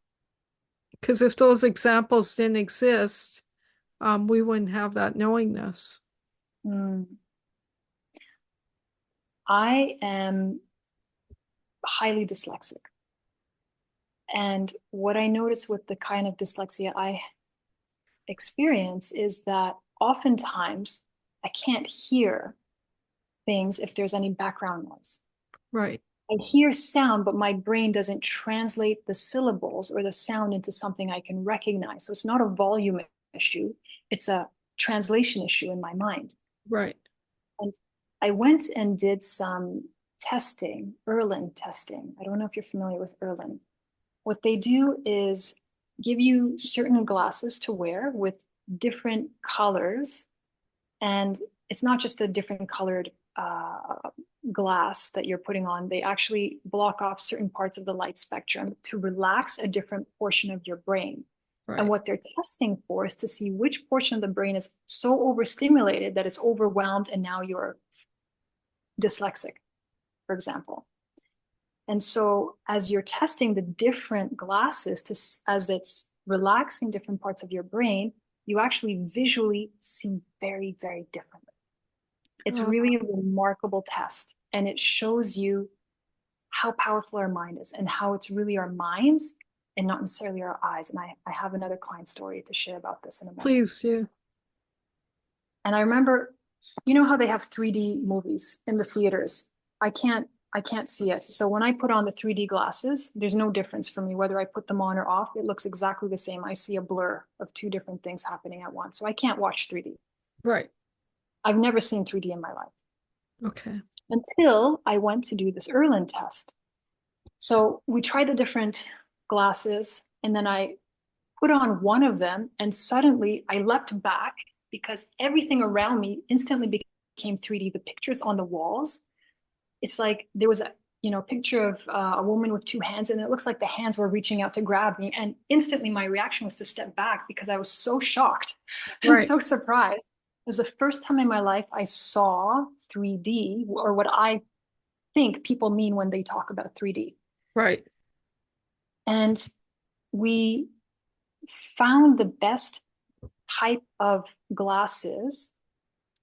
Because if those examples didn't exist, we wouldn't have that knowingness. Mm. I am highly dyslexic. And what I notice with the kind of dyslexia I experience is that oftentimes I can't hear things if there's any background noise. Right, I hear sound, but my brain doesn't translate the syllables or the sound into something I can recognize. So it's not a volume issue, it's a translation issue in my mind. right, And I went and did some testing, Erlin testing. I don't know if you're familiar with Erlin. What they do is give you certain glasses to wear with different colors. And it's not just a different colored glass that you're putting on. They actually block off certain parts of the light spectrum to relax a different portion of your brain. And right. what they're testing for is to see which portion of the brain is so overstimulated that it's overwhelmed and now you're dyslexic, for example. And so as you're testing the different glasses as it's relaxing different parts of your brain, you actually visually see very, very differently. It's Uh, really a remarkable test. And it shows you how powerful our mind is and how it's really our minds and not necessarily our eyes. And I have another client story to share about this in a moment. Please do. And I remember, you know how they have 3D movies in the theaters? I can't see it. So when I put on the 3D glasses, there's no difference for me whether I put them on or off. It looks exactly the same. I see a blur of two different things happening at once. So I can't watch 3D. Right. I've never seen 3D in my life Okay. until I went to do this Erlin test. So we tried the different glasses, and then I put on one of them, and suddenly I leapt back because everything around me instantly became 3D. The pictures on the walls, it's like there was a picture of a woman with two hands, and it looks like the hands were reaching out to grab me. And instantly, my reaction was to step back because I was so shocked and Right. so surprised. It was the first time in my life I saw 3D, or what I think people mean when they talk about 3D. Right. And we found the best type of glasses,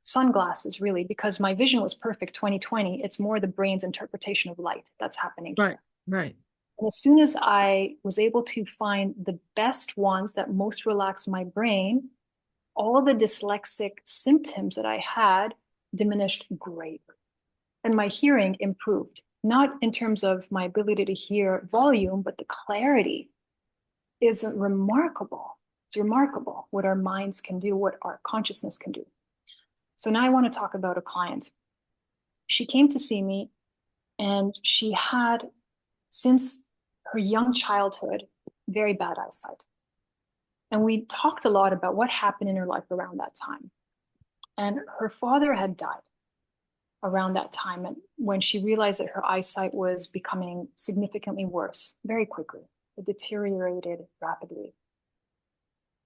sunglasses, really, because my vision was perfect 2020. It's more the brain's interpretation of light that's happening Right. here. Right. And as soon as I was able to find the best ones that most relax my brain, all the dyslexic symptoms that I had diminished greatly. And my hearing improved, not in terms of my ability to hear volume, but the clarity is remarkable. It's remarkable what our minds can do, what our consciousness can do. So now I want to talk about a client. She came to see me, and she had, since her young childhood, very bad eyesight. And we talked a lot about what happened in her life around that time. And her father had died around that time, and when she realized that her eyesight was becoming significantly worse very quickly. It deteriorated rapidly.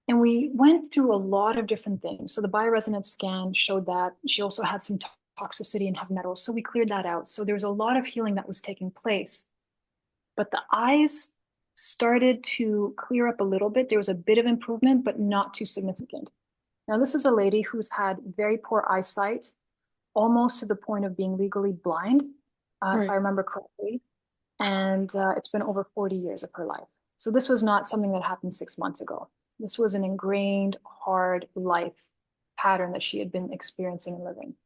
And we went through a lot of different things. So the bioresonance scan showed that she also had some toxicity in heavy metals. So we cleared that out. So there was a lot of healing that was taking place. But the eyes started to clear up a little bit. There was a bit of improvement, but not too significant. Now, this is a lady who's had very poor eyesight, almost to the point of being legally blind, if I Right. remember correctly. And it's been over 40 years of her life. So this was not something that happened 6 months ago. This was an ingrained, hard life pattern that she had been experiencing and living.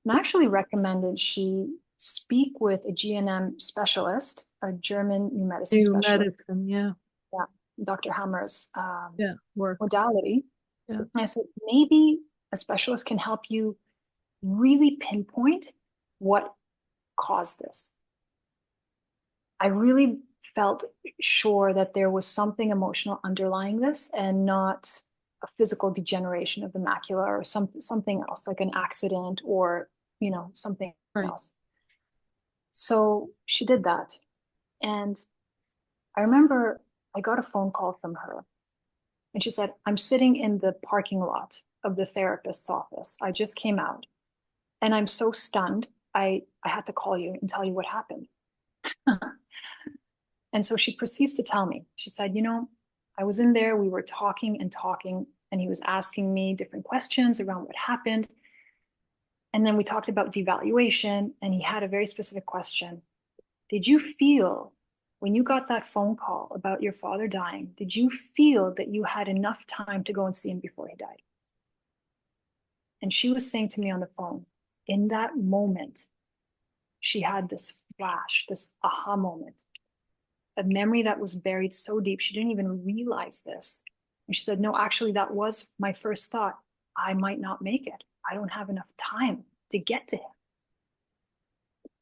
And I actually recommended she speak with a GNM specialist, a German new medicine New specialist, medicine. Yeah. yeah, Dr. Hammer's Yeah. Work. modality. Yeah. And I said, maybe a specialist can help you really pinpoint what caused this. I really felt sure that there was something emotional underlying this and not a physical degeneration of the macula or something else, like an accident or something Right. else. So she did that. And I remember I got a phone call from her, and she said, I'm sitting in the parking lot of the therapist's office. I just came out, and I'm so stunned. I had to call you and tell you what happened. And so she proceeds to tell me, she said, I was in there, we were talking and talking, and he was asking me different questions around what happened. And then we talked about devaluation, and he had a very specific question. Did you feel, when you got that phone call about your father dying, did you feel that you had enough time to go and see him before he died? And she was saying to me on the phone, in that moment, she had this flash, this aha moment, a memory that was buried so deep, she didn't even realize this. And she said, no, actually, that was my first thought. I might not make it. I don't have enough time to get to him.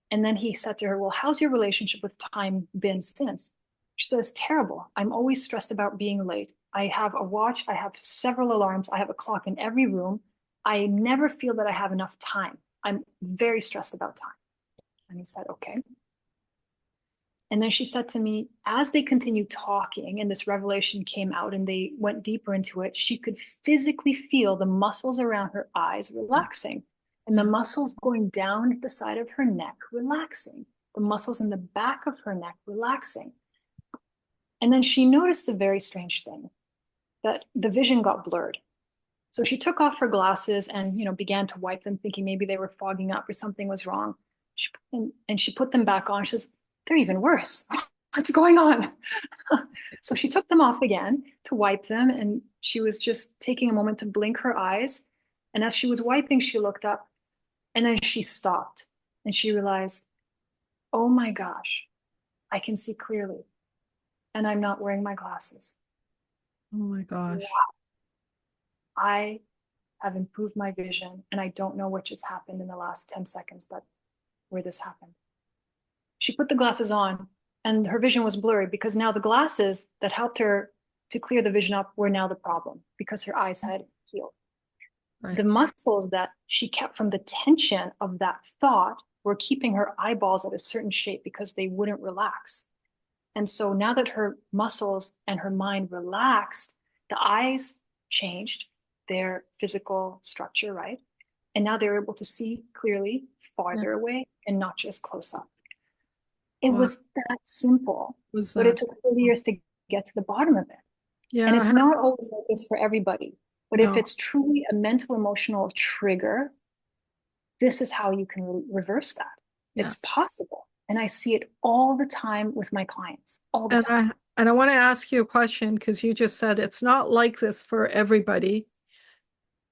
And then he said to her, well, how's your relationship with time been since? She says, terrible. I'm always stressed about being late. I have a watch. I have several alarms. I have a clock in every room. I never feel that I have enough time. I'm very stressed about time. And he said, okay. And then she said to me, as they continued talking and this revelation came out and they went deeper into it, she could physically feel the muscles around her eyes relaxing and the Yeah. muscles going down the side of her neck relaxing, the muscles in the back of her neck relaxing. And then she noticed a very strange thing, that the vision got blurred. So she took off her glasses and began to wipe them, thinking maybe they were fogging up or something was wrong. And she put them back on. She says, they're even worse. What's going on? So she took them off again to wipe them, and she was just taking a moment to blink her eyes. And as she was wiping, she looked up, and then she stopped, and she realized, oh my gosh, I can see clearly, and I'm not wearing my glasses. Oh my Wow, gosh. I have improved my vision, and I don't know what just happened in the last 10 seconds where this happened. She put the glasses on, and her vision was blurry because now the glasses that helped her to clear the vision up were now the problem because her eyes had healed. Right. The muscles that she kept from the tension of that thought were keeping her eyeballs at a certain shape because they wouldn't relax. And so now that her muscles and her mind relaxed, the eyes changed their physical structure, right? And now they're able to see clearly Yeah. farther away and not just close up. It Wow. was that simple, Was but it that? took 30 years to get to the bottom of it. And Yeah. it's not always like this for everybody. But if No. it's truly a mental emotional trigger, this is how you can reverse that. It's Yes. possible. And I see it all the time with my clients, all the And time. I want to ask you a question because you just said it's not like this for everybody.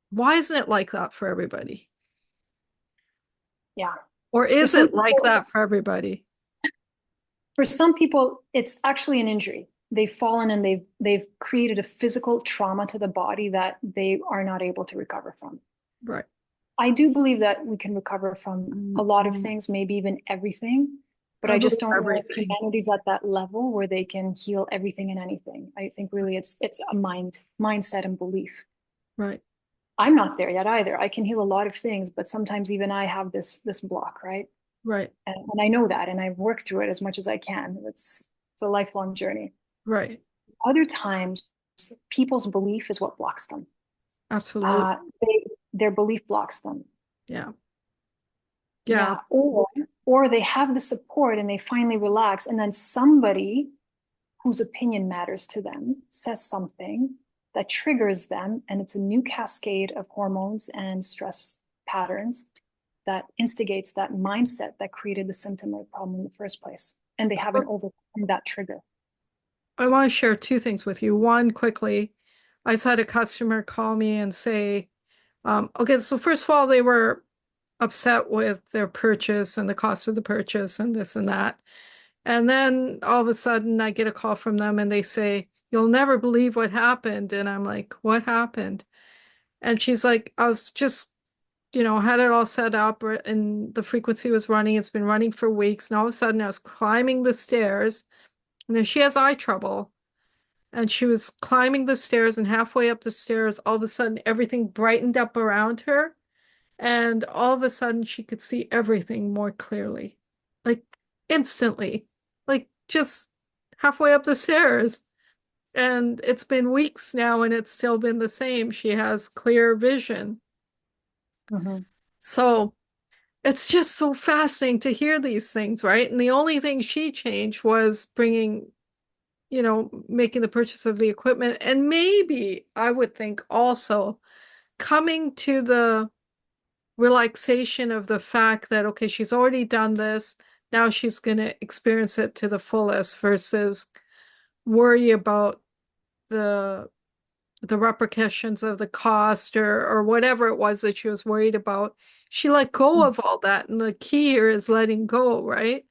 Why isn't it like that for everybody? Yeah. Or For is some it like people, that for everybody? it's actually an injury. They've fallen and they've created a physical trauma to the body that they are not able to recover from. Right. I do believe that we can recover from a lot of things, maybe even everything, but I I just believe don't know if everything. humanity's at that level where they can heal everything and anything. I think really it's a mindset and belief. Right. I'm not there yet either. I can heal a lot of things, but sometimes even I have this block, right? Right. And I know that, and I've worked through it as much as I can. It's a lifelong journey. Right. Other times, people's belief is what blocks them. Absolutely. Uh, they, their belief blocks them. Yeah. Yeah. Yeah, or they have the support and they finally relax, and then somebody whose opinion matters to them says something that triggers them, and it's a new cascade of hormones and stress patterns that instigates that mindset that created the symptom or problem in the first place, and they haven't So overcome that trigger. I want to share two things with you. One, quickly, I just had a customer call me and say, okay, so first of all, they were upset with their purchase and the cost of the purchase and this and that. And then all of a sudden, I get a call from them and they say, you'll never believe what happened. And I'm like, what happened? And she's like, I was just, had it all set up and the frequency was running. It's been running for weeks. And all of a sudden, I was climbing the stairs and then she has eye trouble. And she was climbing the stairs and halfway up the stairs, all of a sudden, everything brightened up around her. And all of a sudden, she could see everything more clearly, like instantly, like just halfway up the stairs. And it's been weeks now, and it's still been the same. She has clear vision. Mhm. So it's just so fascinating to hear these things, right? And the only thing she changed was making the purchase of the equipment. And maybe I would think also coming to the relaxation of the fact that, okay, she's already done this. Now she's going to experience it to the fullest versus worry about the the repercussions of the cost or whatever it was that she was worried about. She let go of all that. And the key here is letting go, right?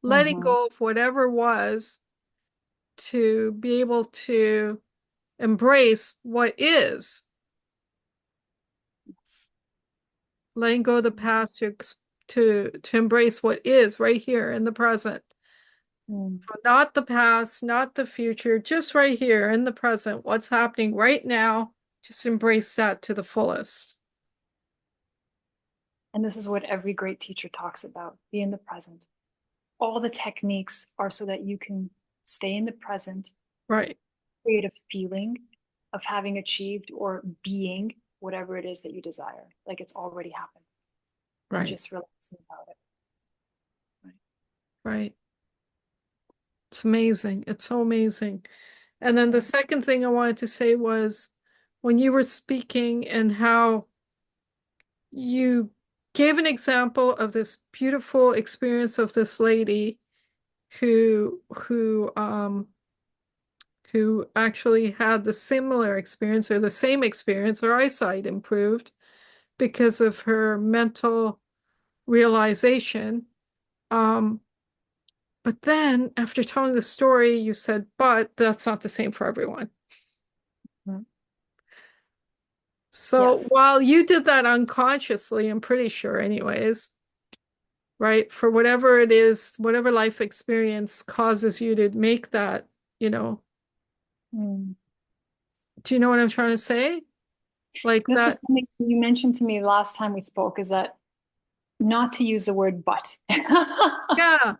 Letting Mhm. go of whatever was to be able to embrace what is, Yes. letting go of the past to embrace what is right here in the present. Mm. So not the past, not the future, just right here in the present, what's happening right now. Just embrace that to the fullest. And this is what every great teacher talks about: be in the present. All the techniques are so that you can stay in the present, Right, create a feeling of having achieved or being whatever it is that you desire, like it's already happened, and right, just relaxing about it. Right. right. It's amazing. It's so amazing. And then the Yeah. second thing I wanted to say was when you were speaking and how you gave an example of this beautiful experience of this lady who actually had the similar experience or the same experience, her eyesight improved because of her mental realization. Um, but then after telling the story, you said, but that's not the same for everyone. Mhm. So Yes. while you did that unconsciously, I'm pretty sure, anyways, right? For whatever it is, whatever life experience causes you to make that, you know, Mm. do you know what I'm trying to say? Like This is that, something you mentioned to me last time we spoke, is that not to use the word but. Yeah.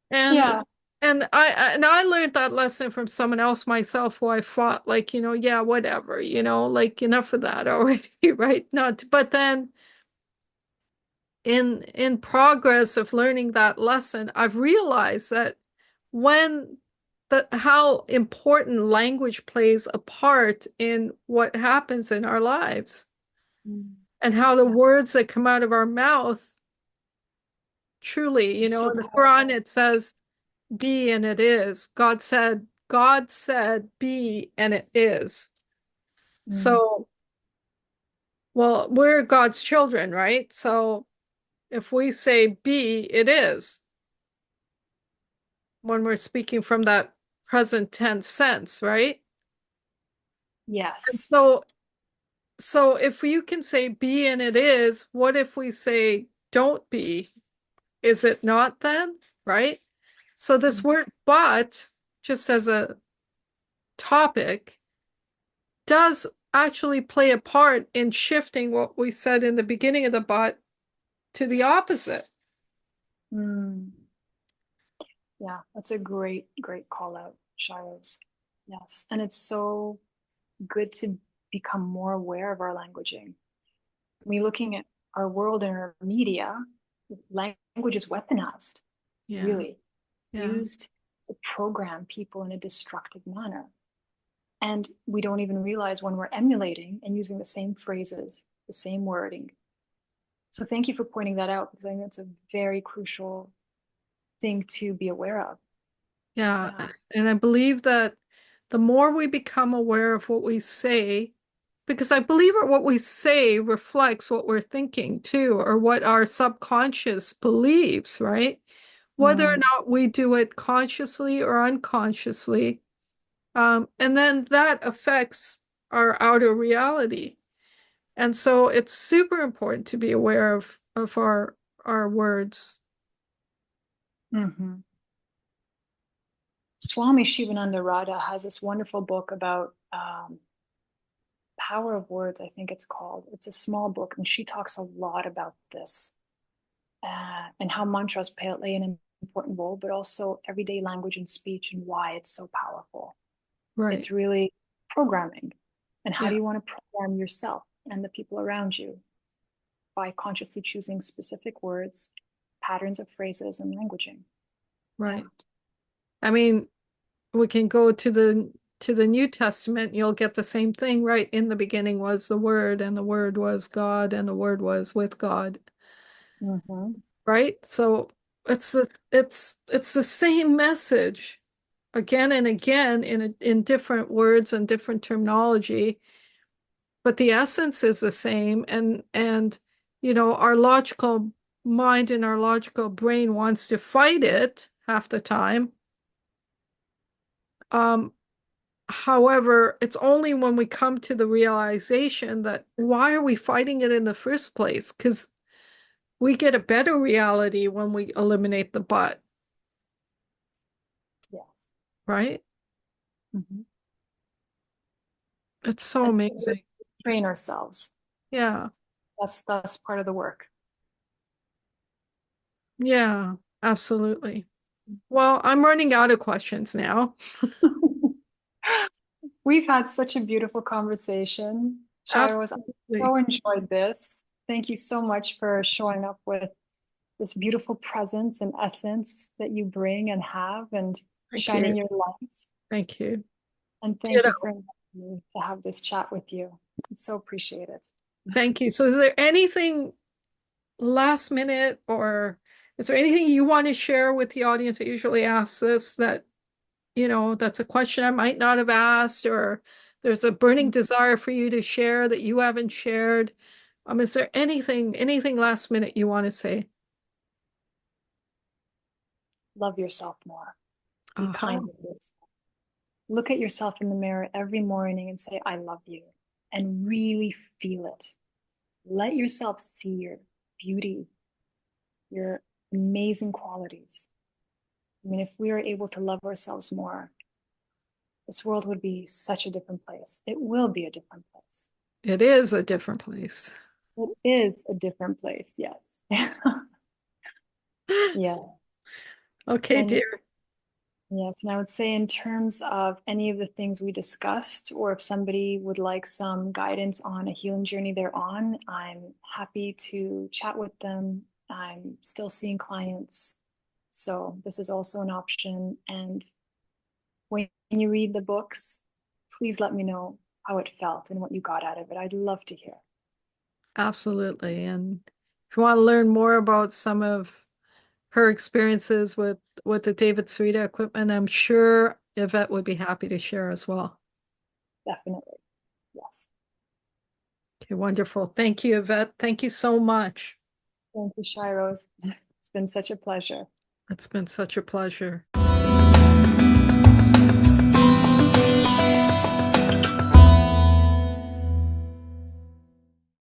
And Yeah. and I learned that lesson from someone else myself who I fought like, yeah, whatever, like enough of that already, right? Not but then in progress of learning that lesson, I've realized that when how important language plays a part in what happens in our lives Mm. and how the Yes. words that come out of our mouth truly, It's so the Quran, powerful. it says be and it is. God said be and it is. Mm. So, well, we're God's children, right? So if we say be, it is when we're speaking from that present tense sense, right? And Yes. so if you can say be and it is, what if we say don't be? Is it not then? Right? So this Mm. word but, just as a topic, does actually play a part in shifting what we said in the beginning of the but to the opposite. Mm. Yeah, that's a great, great call out, Shiros. Yes. And it's so good to become more aware of our languaging. When looking at our world and our media, language is weaponized, Yeah, really, yeah, used to program people in a destructive manner. And we don't even realize when we're emulating and using the same phrases, the same wording. So thank you for pointing that out because I think that's a very crucial thing to be aware of. yeah. Yeah. And I believe that the more we become aware of what we say, because I believe that what we say reflects what we're thinking too, or what our subconscious believes, right? Whether or Mm, not we do it consciously or unconsciously. And then that affects our outer reality. And so it's super important to be aware of our words. mhm. Swami Shivananda Radha has this wonderful book about Power of Words, I think it's called. It's a small book, and she talks a lot about this and how mantras play an important role, but also everyday language and speech and why it's so powerful. Right. It's really programming. And how Yeah. do you want to program yourself and the people around you? By consciously choosing specific words, patterns of phrases, and languaging. Yeah. Right. I mean, we can go to the New Testament, you'll get the same thing, right? In the beginning was the Word, and the Word was God, and the Word was with God, Mm-hmm. right? So it's the same message again and again in different words and different terminology, but the essence is the same. And our logical mind and our logical brain wants to fight it half the time. Um, However, it's only when we come to the realization that why are we fighting it in the first place? Because we get a better reality when we eliminate the but, Yes. right? Mm-hmm. It's so And amazing. train ourselves. Yeah. That's part of the work. Yeah, absolutely. Well, I'm running out of questions now. We've had such a beautiful conversation. Shiros, I Absolutely. so enjoyed this. Thank you so much for showing up with this beautiful presence and essence that you bring and have and Thank shining you. your light. Thank you. And thank you Ditto. for inviting me to have this chat with you. I so appreciate it. Thank you. So is there anything last minute or is there anything you want to share with the audience that usually asks this that, that's a question I might not have asked, or there's a burning desire for you to share that you haven't shared? Is there anything last minute you want to say? Love yourself more. Be Uh-huh. kind to yourself. Look at yourself in the mirror every morning and say, I love you, and really feel it. Let yourself see your beauty, your amazing qualities. I mean, if we are able to love ourselves more, this world would be such a different place. It will be a different place. It is a different place. It is a different place, yes. Yeah. Okay, And dear. yes, and I would say in terms of any of the things we discussed, or if somebody would like some guidance on a healing journey they're on, I'm happy to chat with them. I'm still seeing clients, so this is also an option. And when you read the books, please let me know how it felt and what you got out of it. I'd love to hear. Absolutely. And if you want to learn more about some of her experiences with the David Sarita equipment, I'm sure Yvette would be happy to share as well. Definitely. Yes. Okay, wonderful. Thank you, Yvette. Thank you so much. Thank you, Shiros. It's been such a pleasure. It's been such a pleasure.